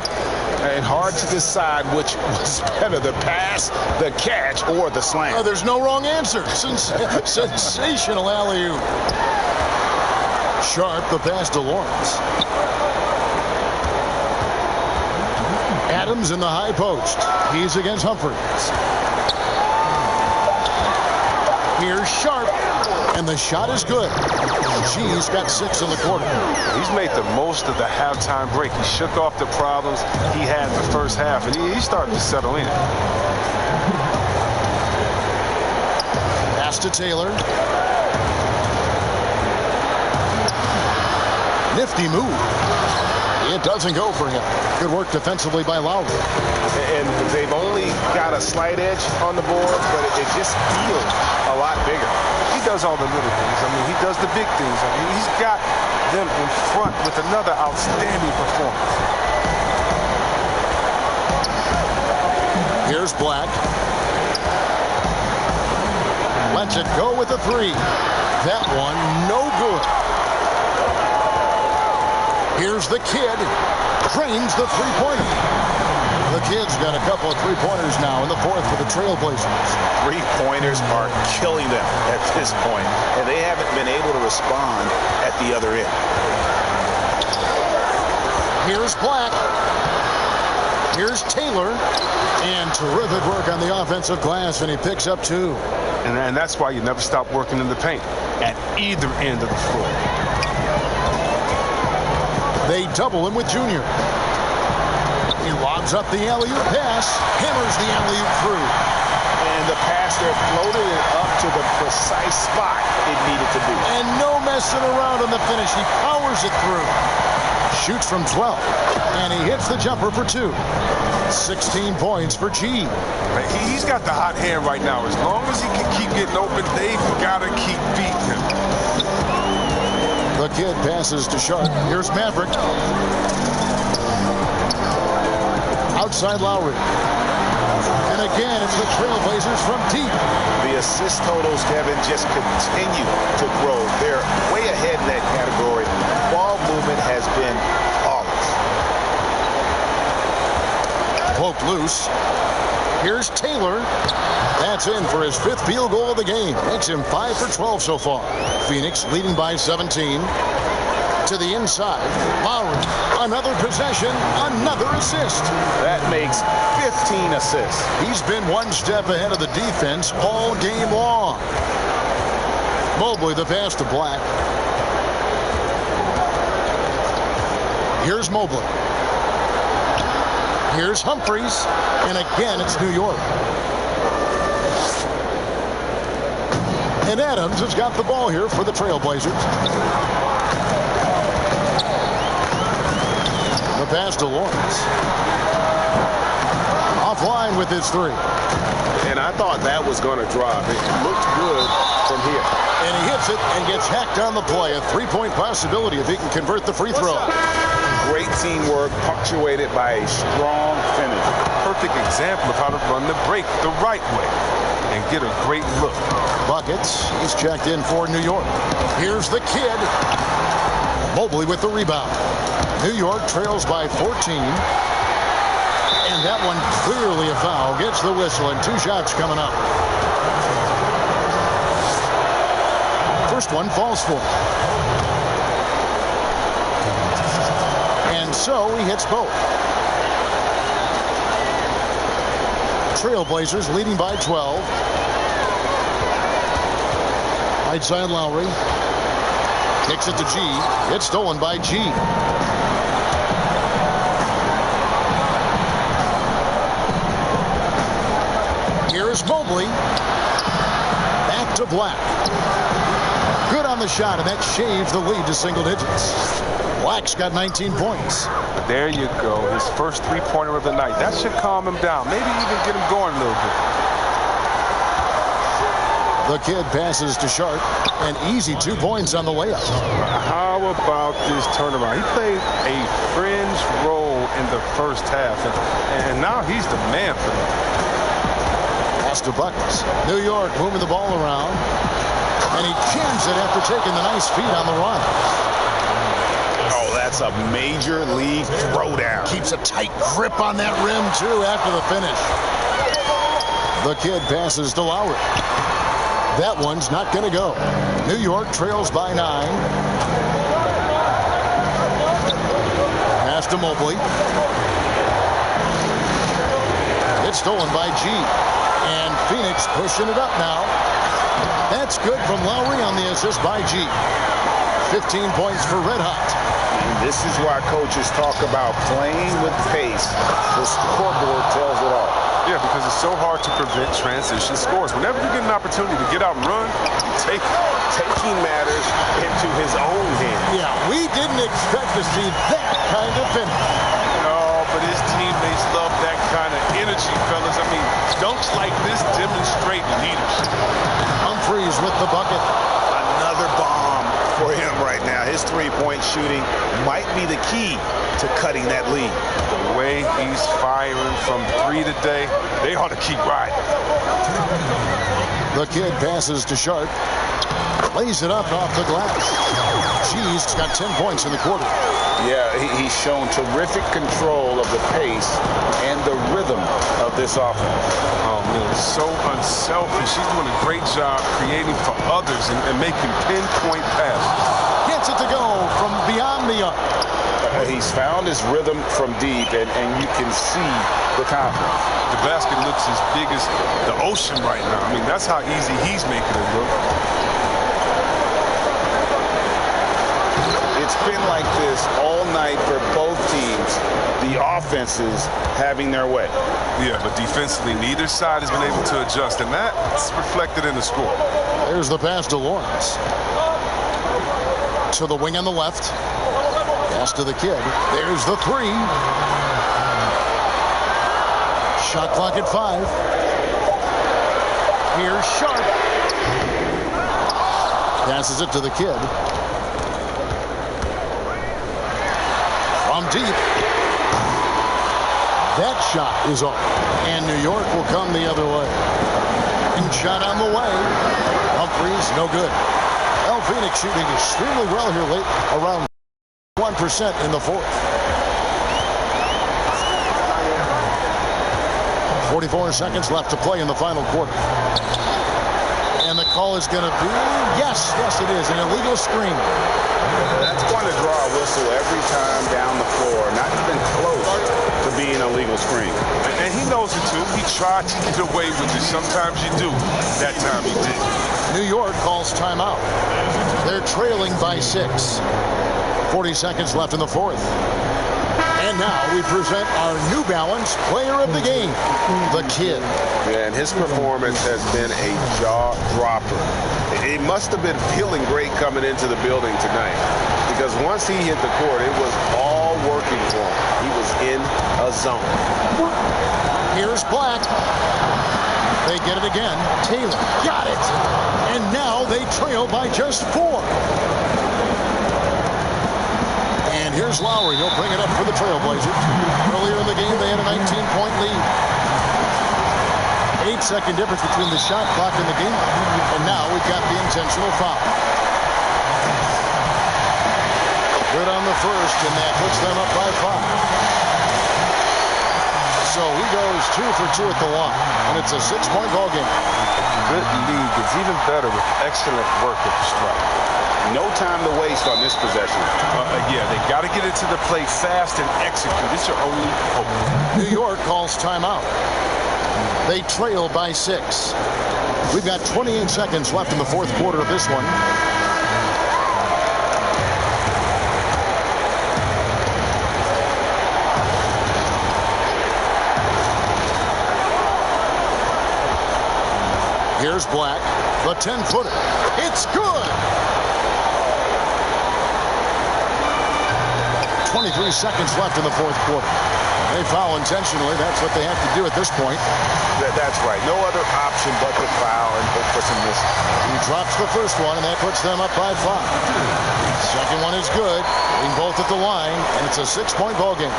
And hard to decide which was better, the pass, the catch, or the slam. Oh, there's no wrong answer. Sensational alley-oop. Sharp, the pass to Lawrence. Adams in the high post. He's against Humphreys. Here's Sharp, and the shot is good. G's got 6 in the quarter. He's made the most of the halftime break. He shook off the problems he had in the first half, and he's starting to settle in. Pass to Taylor. Nifty move. It doesn't go for him. Good work defensively by Lowry. And they've only got a slight edge on the board, but it just feels a lot bigger. He does all the little things. I mean, he does the big things. I mean, he's got them in front with another outstanding performance. Here's Black. Lets it go with the 3. That one, no good. Here's the kid. Drains the 3-pointer. The kid's got a couple of 3-pointers now in the fourth for the Trailblazers. 3-pointers are killing them at this point, and they haven't been able to respond at the other end. Here's Black. Here's Taylor. And terrific work on the offensive glass, and he picks up 2. And that's why you never stop working in the paint at either end of the floor. They double him with Junior. He lobs up the alley-oop pass, hammers the alley-oop through. And the passer floated it up to the precise spot it needed to be. And no messing around on the finish. He powers it through. Shoots from 12. And he hits the jumper for 2. 16 points for G. He's got the hot hand right now. As long as he can keep getting open, they've got to keep beating him. The kid passes to Sharp. Here's Maverick. Outside Lowry. And again, it's the Trailblazers from deep. The assist totals, Kevin, just continue to grow. They're way ahead in that category. Ball movement has been flawless. Poked loose. Here's Taylor. That's in for his 5th field goal of the game. Makes him 5 for 12 so far. Phoenix leading by 17. To the inside. Lowry. Another possession. Another assist. That makes 15 assists. He's been one step ahead of the defense all game long. Mobley the pass to Black. Here's Mobley. Here's Humphries. And again, it's New York. And Adams has got the ball here for the Trailblazers. The pass to Lawrence. Offline with his 3. And I thought that was going to drop. It looked good from here. And he hits it and gets hacked on the play. A 3-point possibility if he can convert the free throw. Great teamwork punctuated by a strong finish. Perfect example of how to run the break the right way and get a great look. Buckets. He's checked in for New York. Here's the kid. Mobley with the rebound. New York trails by 14. And that one clearly a foul. Gets the whistle and 2 shots coming up. First one falls for. And so he hits both. Trailblazers leading by 12. Right side Lowry. Kicks it to G. It's stolen by G. Here's Mobley. Back to Black. Good on the shot, and that shaves the lead to single digits. Black's got 19 points. There you go. His first 3-pointer of the night. That should calm him down. Maybe even get him going a little bit. The kid passes to Sharp. An easy 2 points on the layup. How about this turnaround? He played a fringe role in the first half, and now he's the man for them. Pass to Buckets. New York moving the ball around. And he jams it after taking the nice feed on the run. Oh, that's a major league throwdown. Keeps a tight grip on that rim, too, after the finish. The kid passes to Lowry. That one's not going to go. New York trails by 9. Pass to Mobley. It's stolen by G. And Phoenix pushing it up now. That's good from Lowry on the assist by G. 15 points for Red Hot. And this is why coaches talk about playing with pace. The scoreboard tells it all. Yeah, because it's so hard to prevent transition scores. Whenever you get an opportunity to get out and run, take it. Taking matters into his own hands. Yeah, we didn't expect to see that kind of finish. No, but his teammates love that kind of energy, fellas. I mean, dunks like this demonstrate leadership. Humphries with the bucket. Another bomb for him right now. His 3-point shooting might be the key to cutting that lead. The way he's firing from 3 today, they ought to keep riding. The kid passes to Sharp. Lays it up off the glass. G's got 10 points in the quarter. Yeah, he's shown terrific control of the pace and the rhythm of this offense. Oh, man, so unselfish. He's doing a great job creating for others and making pinpoint passes. Gets it to go from beyond the arc. He's found his rhythm from deep, and you can see the confidence. The basket looks as big as the ocean right now. I mean, that's how easy he's making it look. It's been like this all night for both teams. The offenses having their way. Yeah, but defensively, neither side has been able to adjust, and that's reflected in the score. There's the pass to Lawrence. To the wing on the left. Pass to the kid. There's the three. Shot clock at 5. Here's Sharp. Passes it to the kid. From deep. That shot is off. And New York will come the other way. And shot on the way. Humphreys, no good. El Phoenix shooting extremely well here late, around 1% in the fourth. 44 seconds left to play in the final quarter. And the call is going to be, yes, it is, an illegal screen. That's going to draw a whistle every time down the floor, not even close to being a legal screen. And he knows it too. He tried to get away with it. Sometimes you do. That time he did. New York calls timeout. They're trailing by 6. 40 seconds left in the fourth. And now we present our New Balance player of the game, the kid. Yeah, and his performance has been a jaw-dropper. It must have been feeling great coming into the building tonight, because once he hit the court, it was all working for him. He was in a zone. Here's Black. They get it again. Taylor got it. And now they trail by just 4. And here's Lowry. He'll bring it up for the Trailblazers. Earlier in the game, they had a 19-point lead. 8-second difference between the shot clock and the game. And now we've got the intentional foul. Good on the first, and that puts them up by 5. So he goes 2 for 2 at the line, and it's a 6-point ball game. Good lead. It's even better with excellent work at the strike. No time to waste on this possession. Yeah, they got to get it to the plate fast and execute. It's your only hope. New York calls timeout. They trail by 6. We've got 28 seconds left in the fourth quarter of this one. Here's Black, the 10-footer. It's good! 23 seconds left in the fourth quarter. They foul intentionally. That's what they have to do at this point. That's right. No other option but to foul and hope for some misses. He drops the first one, and that puts them up by 5. Second one is good. Being both at the line, and it's a 6-point ball game.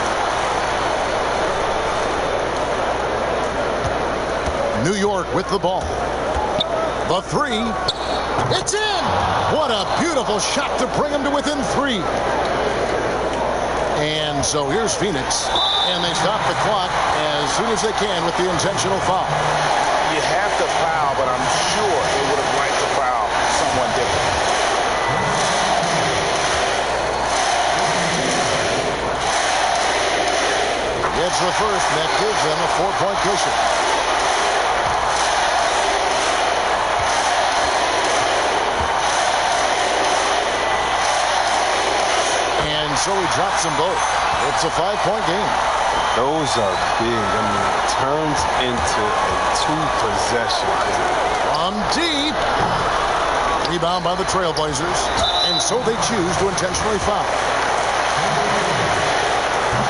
New York with the ball. The 3. It's in! What a beautiful shot to bring them to within 3. And so here's Phoenix. And they stop the clock as soon as they can with the intentional foul. You have to foul, but I'm sure they would have liked to foul someone different. Gets the first, and that gives them a 4-point cushion. So he drops them both. It's a 5-point game. Those are big. I mean, it turns into a 2-possession. From deep. Rebound by the Trailblazers. And so they choose to intentionally foul.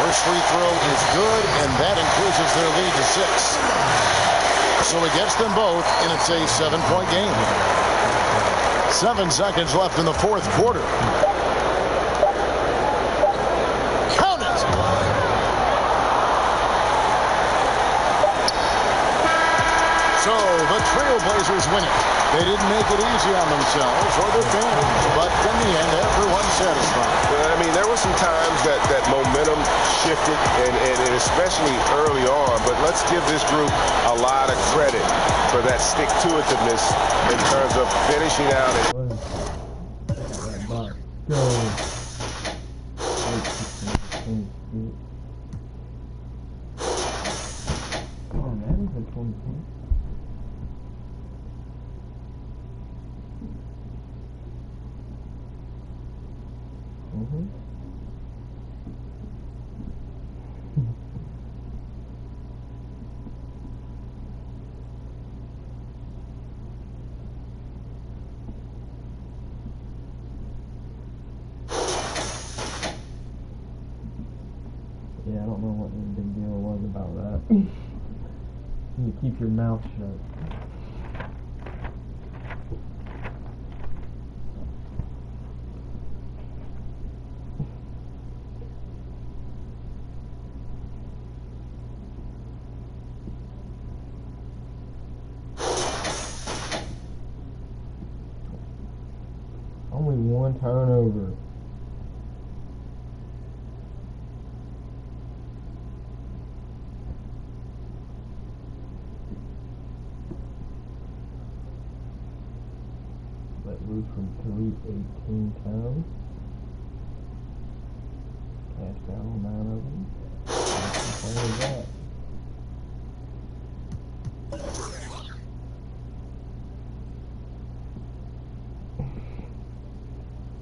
First free throw is good, and that increases their lead to 6. So he gets them both, and it's a 7-point game. 7 seconds left in the fourth quarter. So the Trailblazers win it. They didn't make it easy on themselves or their fans, but in the end, everyone's satisfied. I mean, there were some times that momentum shifted, and especially early on, but let's give this group a lot of credit for that stick-to-itiveness in terms of finishing out. Mm-hmm. Yeah, I don't know what the big deal was about that. You keep your mouth shut. Only one turnover. Let loose from 318 pounds. Cash down on 9 of them. What was that?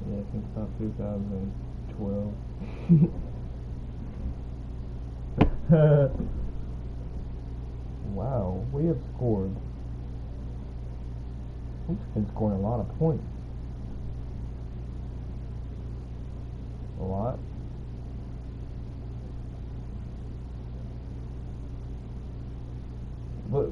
Yeah, since about 2012. Wow, we have scored. We've been scoring a lot of points. A lot. But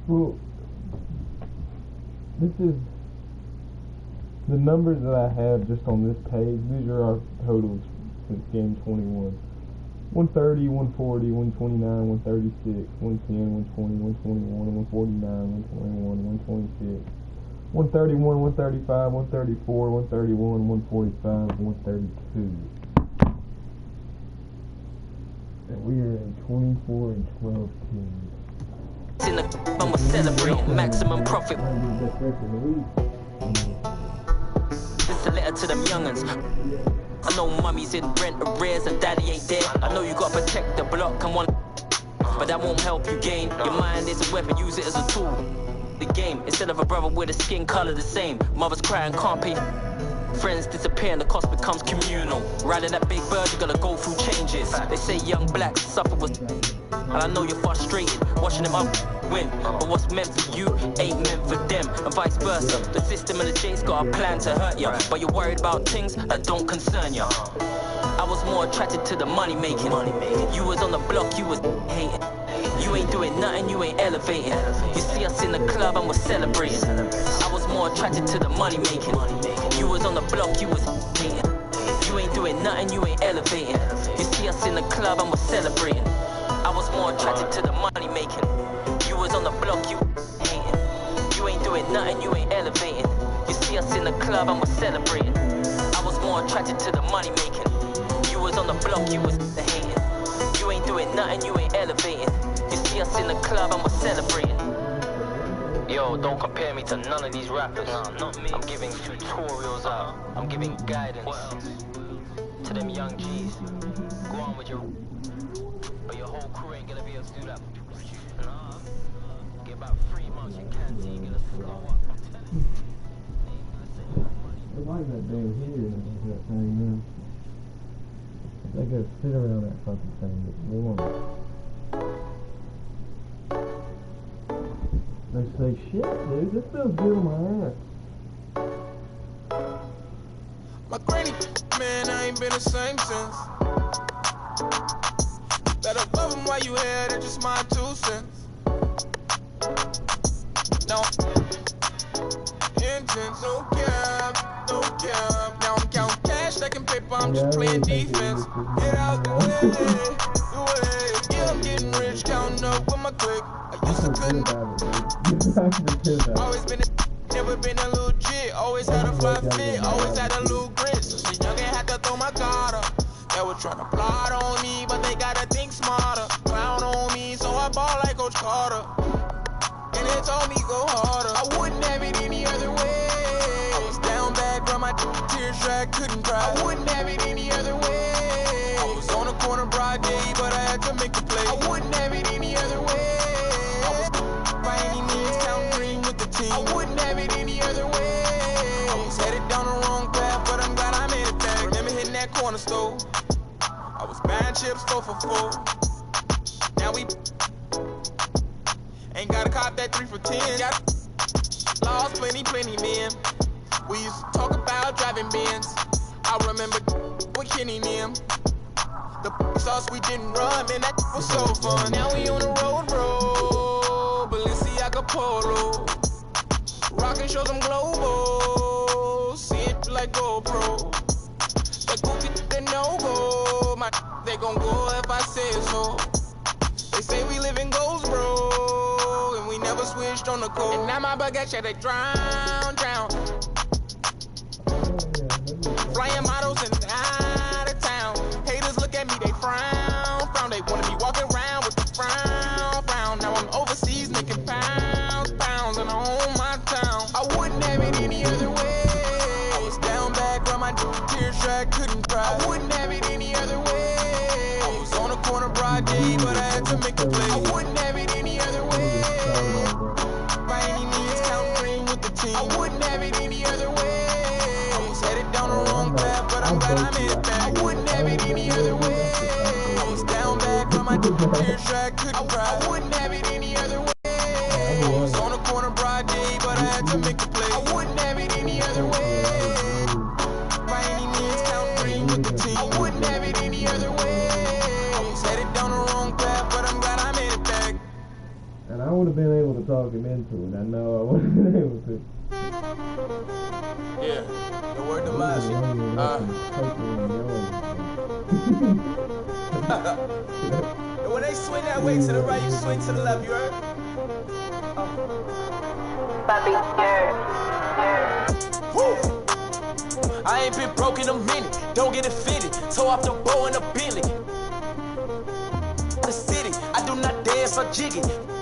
well, this is the numbers that I have just on this page. These are our totals since game 21. 130, 140, 129, 136, 110, 120, 121, 149, 121, 126, 131, 135, 134, 131, 145, 132. And we are in 24 and 12 teams. In the I'm celebrating maximum profit. This a letter to them young'uns. I know mummy's in rent arrears and daddy ain't there. I know you gotta protect the block and one, but that won't help you gain. Your mind is a weapon, use it as a tool. The game, instead of a brother with a skin color the same. Mothers crying, can't pay. Friends disappear and the cost becomes communal. Riding that big bird, you gotta go through changes. They say young blacks suffer with, and I know you're frustrated watching them up win. But what's meant for you ain't meant for them, and vice versa. The system and the J's got a plan to hurt ya, but you're worried about things that don't concern ya. I was more attracted to the money making. You was on the block, you was hating. You ain't doing nothing, you ain't elevating. You see us in the club and we're celebrating. I was more attracted to the money making. You was on the block, you was hating. You ain't doing nothing, you ain't elevating. You see us in the club and we're celebrating. I was more attracted to the money making. You was on the block, you hating. You ain't doing nothing, you ain't elevating. You see us in the club and we're celebrating. I was more attracted to the money making. You was on the block, you was hating. You ain't doing nothing, you ain't elevating. You see us in the club and we're celebrating. Yo, don't compare me to none of these rappers. Nah, not me. I'm giving tutorials out. I'm giving guidance to them young G's. Go on with your, but your whole crew ain't gonna be able to do that. Nah, get about 3 months in canteen, gonna slow up. I like that damn heater and that thing, man. They gotta sit around that fucking thing. They want They say, shit, dude, this feels good on my ass. My granny, man, I ain't been the same since. Better love him while you here, that's just my 2 cents. No intense, no cap, no cap. Now I'm counting cash, stacking paper, I'm just playing defense. Get out the way, the way. Yeah, I'm getting rich, counting up with my clique. I used to couldn't. Always been a, never been a little jit. Always had a fly fit, always had a little grit. So shit, young ain't had to throw my guard up. They were tryna plot on me, but they gotta think smarter. Clown on me, so I ball like Coach Carter. And they told me go harder. I wouldn't have it any other way. I was down bad, but my tears dry, couldn't cry. I wouldn't have it any other way. I was on the corner broad day, but I had to make a play. I wouldn't have it corner store. I was buying chips 4 for $4. Now we ain't gotta cop that 3 for $10. Got lost plenty men. We used to talk about driving Benz. I remember with Kenny and them. The sauce we didn't run, man, that was so fun. Now we on the road, Balenciaga Polo. Rockin' shows them global. See it like GoPro. The Gucci, the no-go. My they gon' go if I say so. They say we live in goals, bro. And we never switched on the code. And now my baguette, yeah, they drown. Flying models and out of town. Haters look at me, they frown. They wanna be walking around with the frown. Now I'm overseas making pounds, and I own my town. I wouldn't have it any other way. I was down back where my tears dry, couldn't cry. I wouldn't have it any other way. I was on the corner broad day, but I had to make a play. I wouldn't have it any other way. By any means, count green with the team. I wouldn't have it any other way. I was headed down the wrong path, but I'm glad I made it back. I wouldn't have it any other way. I was down back from my tears dry, couldn't cry. I wouldn't have it any other way. I was on the corner broad day, but I had to make a play. I wouldn't have it any other way. By any means, count green with the team. I wouldn't have it any other way. I was headed down the wrong path, but I'm glad I made it back. And I would have been able to talk him into it. I know I would have been able to. Yeah, the word to Mazi. And when they swing that way to the right, you swing to the left, you heard? Woo! I ain't been broke in a minute, don't get it fitted. Toe off the bow in a Billy. The city, I do not dance or jiggy.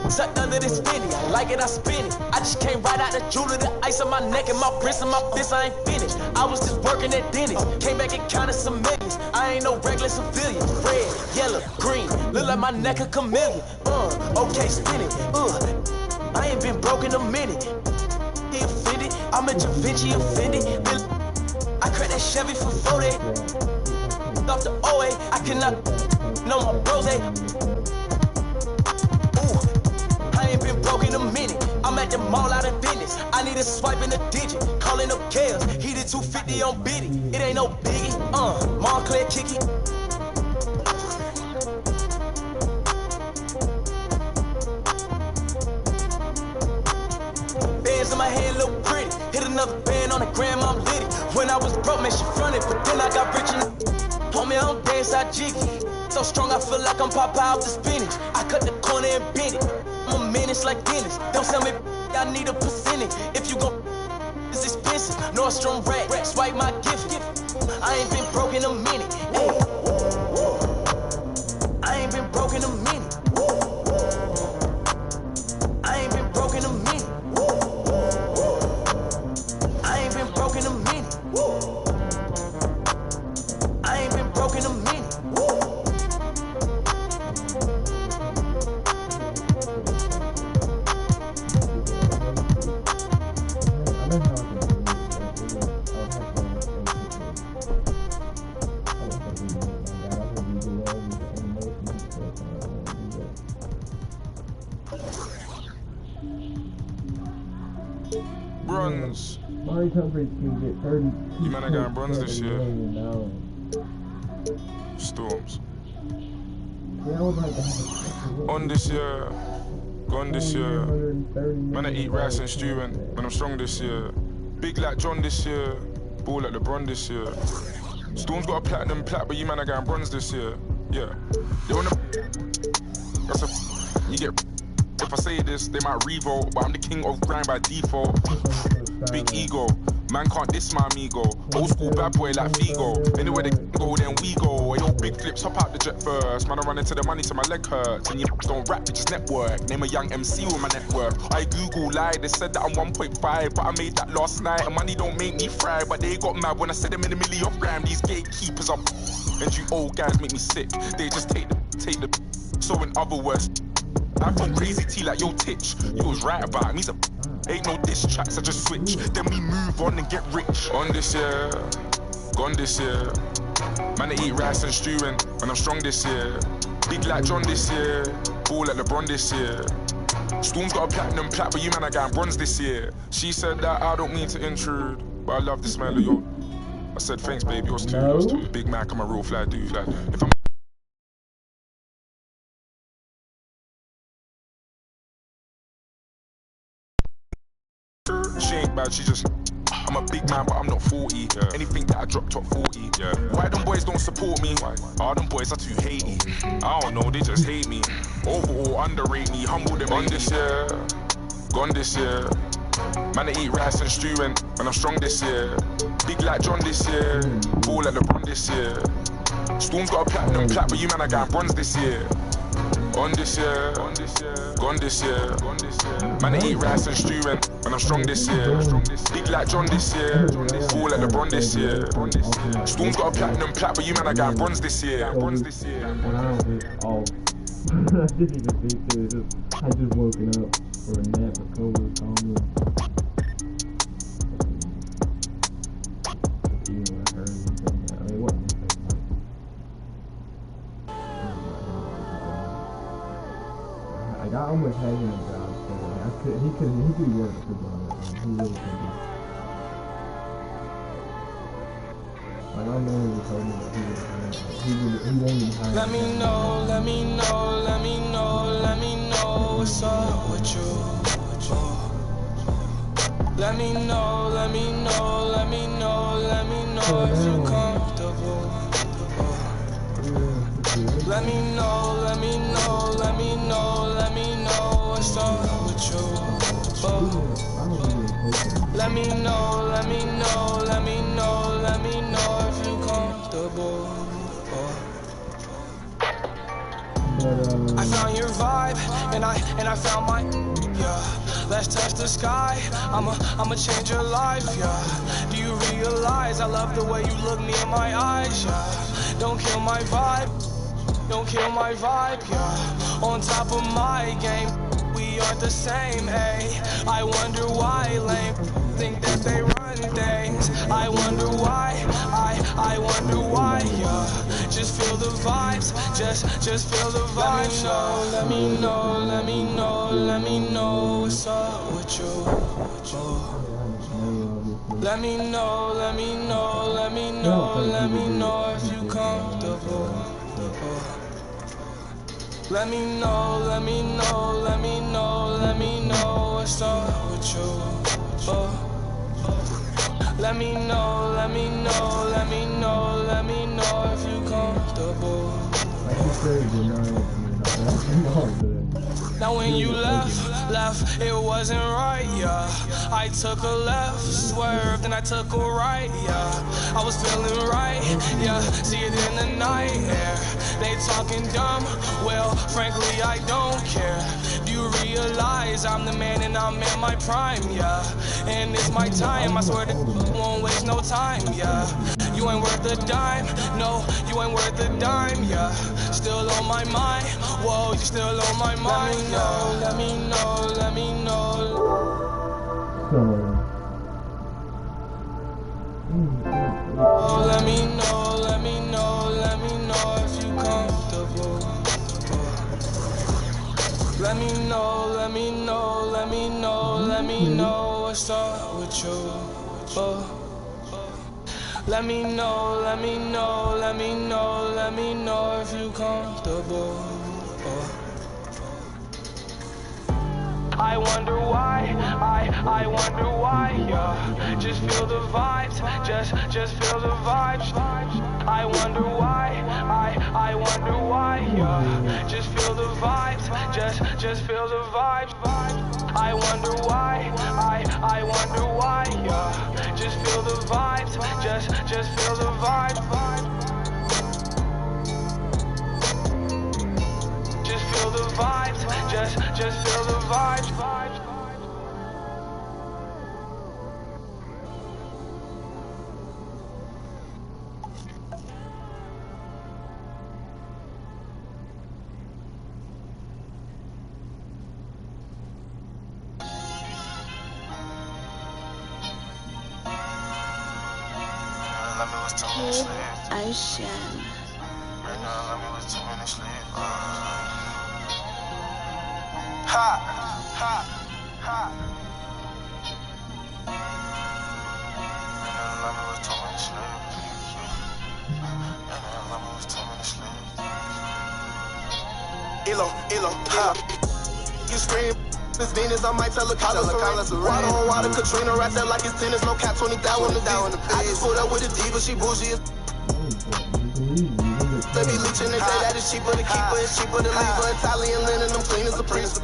Tucked under this Fendi, I like it, I spin it. I just came right out the jewelry, the ice on my neck and my wrist and my fist, I ain't finished. I was just working at Dennis, came back and counted some millions. I ain't no regular civilian. Red, yellow, green, look like my neck a chameleon. Okay, spin it, I ain't been broke in a minute. He offended, I'm a Da Vinci offended. I cracked that Chevy for 40. Off the OA, I cannot know my rose. I ain't been broke in a minute. I'm at the mall out of business. I need a swipe in a digit. Calling up Kales. He did 250 on Biddy. It ain't no biggie. Montclair kicky. Bands in my hand look pretty. Hit another band on the gram, I'm litty. When I was broke, man, she fronted. But then I got rich and homie, I don't dance, I jiggy. So strong, I feel like I'm Popeye out the spinach. I cut the corner and bend it. I'm a menace like Dennis. Don't tell me I need a percentage. If you gon' it's expensive. Nordstrom rack, swipe my gift. I ain't been broke in a minute. Ay. I ain't been broke in a minute. I ain't been broke in a minute. I ain't been broke in a minute. I ain't been broke in a minute. Bronze. Mari Humphries can get 30. You man, I got bronze this year. Storms. On this year. Gone this year. Man, I eat rice and stew and when I'm strong this year. Big like John this year. Ball like LeBron this year. Storm's got a platinum plat, but you man, I got bronze this year. Yeah. They wanna. That's a. You get. If I say this, they might revolt, but I'm the king of grind by default. Big ego, man can't diss my amigo. Old school bad boy like Figo. Anywhere they go, then we go. Yo, big flips, hop out the jet first. Man, I run into the money till my leg hurts. And you don't rap, bitches network. Name a young MC with my network. I Google lied, they said that I'm 1.5, but I made that last night. And money don't make me fry, but they got mad when I said them in a million off gram. These gatekeepers are and you old guys make me sick. They just take the. So in other words, I phone crazy T like yo Titch. You was right about me's a ain't no diss tracks, I just switch. Then we move on and get rich. On this year, gone this year. Man, I eat rice and stew and I'm strong this year. Big like John this year. Ball like LeBron this year. Storm's got a platinum plat, but you man, I got bronze this year. She said that I don't mean to intrude, but I love the smell of your. I said thanks, babe, yours too, yours too. Big Mac, I'm a real fly dude. Like, if I'm she ain't bad, she just. I'm a big man, but I'm not 40. Yeah. Anything that I drop top 40. Yeah. Why them boys don't support me? Why? Oh, them boys are too hatey. I don't know, they just hate me. Overall, underrate me, humble them on this year. Gone this year. Man, I eat rice and stew and I'm strong this year. Big like John this year. Ball like LeBron this year. Storm's got a platinum plat, but you man, I got bronze this year. On this year, gone this year. Man, I eat rice and stew and I'm strong this year. Big like John this year. Ball like LeBron this year. Storm's got a platinum plat, but you man, I got bronze this year. Bronze this year. I didn't even think that. I just woken up for a nap, recovered, calmly. Even when I heard anything, I mean, it wasn't anything like. Like, I almost had him in a job, so like, he could work for me. He really could be. Like, I know he was told me that he won't even hire. Let me know what's up with you. Let me know if you comfortable. Let me know what's up with you. Let me know if you comfortable. I found your vibe and I found my let's touch the sky. I'ma change your life, yeah. Do you realize I love the way you look me in my eyes, yeah. Don't kill my vibe, yeah. On top of my game, we aren't the same, ayy. I wonder why lame think that they run things. I wonder why, yeah. Just feel the vibes, just feel the vibes. Let me know what's up with you. Let me know if you comfortable. Let me know what's up with you. Let me know if you comfortable. Now when you left, it wasn't right, yeah. I took a left, swerved, and I took a right, yeah. I was feeling right, yeah. See it in the night air. They talking dumb, well, frankly, I don't care. Do you realize I'm the man and I'm in my prime, yeah. And it's my time, I swear that won't waste no time, yeah. You ain't worth a dime, no, you ain't worth a dime, yeah. Still on my mind, whoa, you still on my mind, yeah. Let me know. So, Let me know if you comfortable. Let me know what's up with you. Let me know if you comfortable. I wonder why, yeah. Just feel the vibes, just feel the vibes. I wonder why, yeah. Just feel the vibes, just feel the vibes. I wonder why, yeah. Just feel the vibes, just feel the vibes. Just feel the vibes, just feel the vibes. Let me what's too much. Ocean. Right now, let me with 2 minutes sleep. Ha! Ha! Ha! Right now, let me with 2 minutes sleep. Right now, let me with 2 minutes sleep. Elo, ha. You scream. This Venus, I might tell her colors are water on water, Katrina right there like it's tennis, no cap, 20,000 on the beat. I just put up with a diva, she bougie as they be leeching, they say that it's cheaper to keep her, it's cheaper to leave her. Italian linen, them clean as a priest.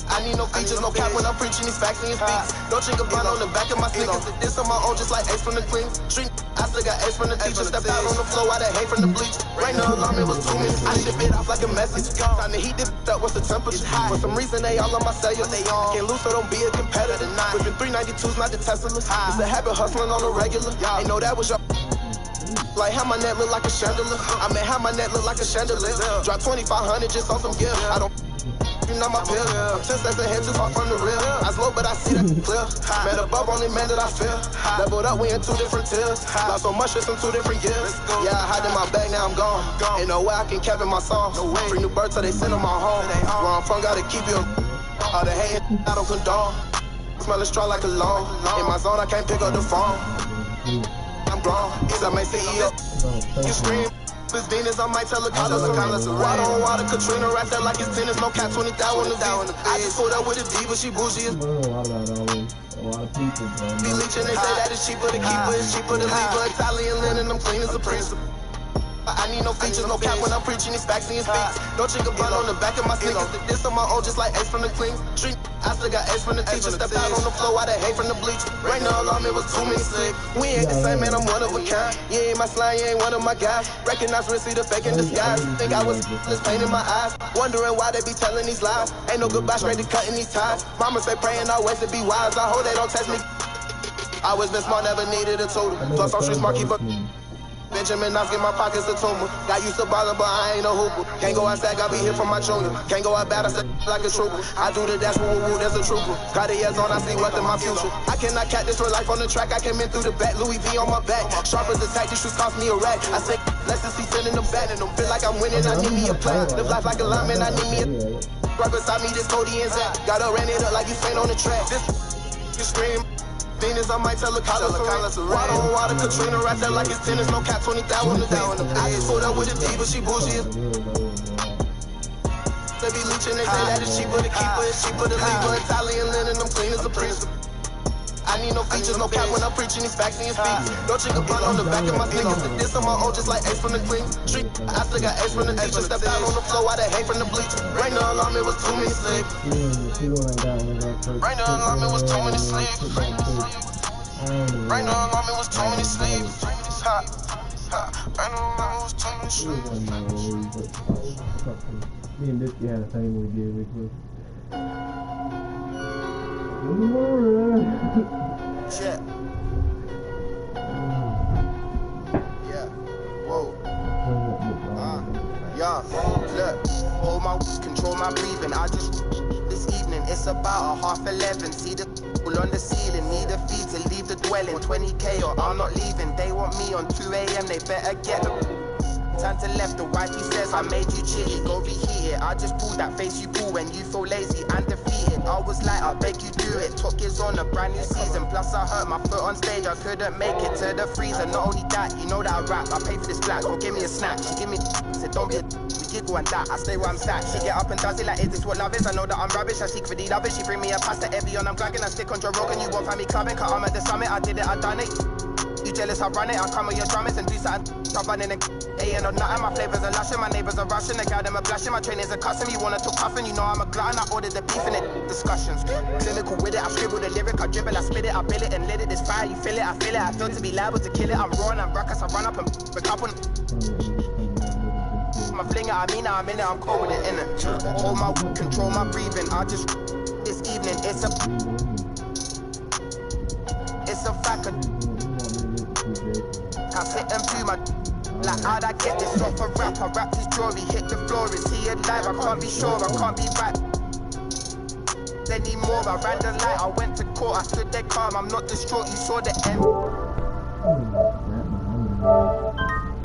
I need no features, no cap when I'm preaching these facts in your speaks. No chinga bun on the back of my sneakers. This on my own, just like Ace from the clean street. I still got Ace from the teacher. Stepped out on the floor, I had hate from the bleach. Rain the alarm, it was 2 minutes. I shit bit off like a message. Time to heat this up, what's the temperature? For some reason, they all on my cellular. Can't lose, so don't be a competitor. Whipping 392s, not the Teslas. It's a habit hustling on the regular. Ain't know that was your. Like how my neck look like a chandelier. I mean how my neck look like a chandelier. Drop 2,500 just on some gear. I don't. You know my pill. Since that's a head too far from the real. I slow, but I see that clear. Man above only man that I feel. Leveled up, we in 2 different tiers. Lost so much just in 2 different years. Yeah, I hide in my bag, now I'm gone. Ain't no way I can cap in my song. Free new birds till they send them my home. Where I'm from, gotta keep you. All the hate, I don't condone. Smell it strong like a long. In my zone, I can't pick up the phone. I'm grown, I may CEO. You scream. This Venus, I might tell her colors are water on water, Katrina right there like it's tennis, no cap, 20,000 on the beat. I just pulled up with a diva, she bougie as A lot of people, bro. be leeching, they say that it's cheaper to keep her, it's cheaper to leave her. Italian linen, I'm clean as a priest. I need no features, no cap when I'm preaching these facts in your speaks. No chinga bun on the back of my sneakers. This on my own, just like Ace from the clean street. I still got Ace from the teacher. Stepped out on the floor, I had hate from the bleach. Right now, alarm, it was 2 minutes sleep. We ain't the same, man, I'm one of a kind. You ain't my slime, you ain't one of my guys. Recognize real, see the fake in disguise. Think I was just pain in my eyes. Wondering why they be telling these lies. Ain't no goodbye, straight to cutting these ties. Mama say praying always to be wise. I hope they don't test me. I always been smart, never needed a tutor. Plus, I'm street smart, keep up. Benjamin Knox, get my pockets a tumor. Got used to ballin', but I ain't no hooper. Can't go outside, got me here from my junior. Can't go out bad, I step like a trooper. I do the dash, woo, there's a trooper. Got the years on, I see what's in my future. I cannot cat this for life on the track. I came in through the back, Louis V on my back. Sharp as the tack, these shoes cost me a rack. I say, let's just see sending them back. And them feel like I'm winning, I need me a plan. Live life like a lineman, I need me a. Right beside me, this Cody and Zach. Gotta ran it up like you faint on the track. This, you scream. Venus, I might tell her colors are water on water, Katrina right there like it's tennis, no cap, 20,000 on the beat. I just pulled up with a diva, she bougie as they be leeching, they say that it's cheaper to keep her, it's cheaper to leave her. Italian linen, I'm clean as a priest. I need no features, no cap when I'm preaching these facts in your speaks. No chinga bun on the back of my sneakers. This on my own, just like Ace from the clean street. I still got Ace from the teacher. Stepped out on the floor, I had hate from the bleach. Rain the alarm, it was 2 minutes sleep. Rain the alarm, it was 2 minutes sleep. Rain the alarm, it was 2 minutes sleep. Ha, ha. Rain the alarm, it was 2 minutes sleep. Me and Biscuit had a thing we did, which was Check. Yeah. Whoa. Yeah. Look. Hold my control my breathing. I just this evening. It's about 11:30. See the people on the ceiling. Need a fee to leave the dwelling. 20K or I'm not leaving. They want me on 2 a.m. They better get them. Turn to left, the wifey says I made you chilly, go reheat it. I just pulled that face you pull when you feel lazy and defeated. I was like, I beg you do it. Talk is on a brand new season. Plus I hurt my foot on stage, I couldn't make it to the freezer. Not only that, you know that I rap. I pay for this black, go give me a snack. She give me said don't be a we giggle and that. I stay where I'm sat. She get up and does it like, is this what love is? I know that I'm rubbish, I seek for the lovers. She bring me a pasta every on I'm gagging. I stick on Joe Rogan, you won't find me clubbing. Cause I'm at the summit, I did it, I done it. You jealous, I run it, I come on your drummers and do something. I'm running and ain't no nothing. My flavors are lushing, my neighbors are rushing. The girl them are blushing, my trainers are cussing. You wanna talk cuffing, you know I'm a glutton. I ordered the beef in it, discussions. Clinical with it, I scribble the lyric, I dribble, I spit it, I bill it and lit it. This fire, you feel it, I feel it. I feel to be liable to kill it. I'm raw and I'm ruckus, I run up and pick up on my fling it, I mean it, I'm in it, I'm cold with it, innit. Hold my control my breathing. I just this evening, it's a fact. I sit and view my like how'd I get this off a rap? I rap his jewelry, hit the floor, is he alive? I can't be sure, I can't be right anymore. I ran the light, I went to court, I stood there calm, I'm not distraught, you saw the end.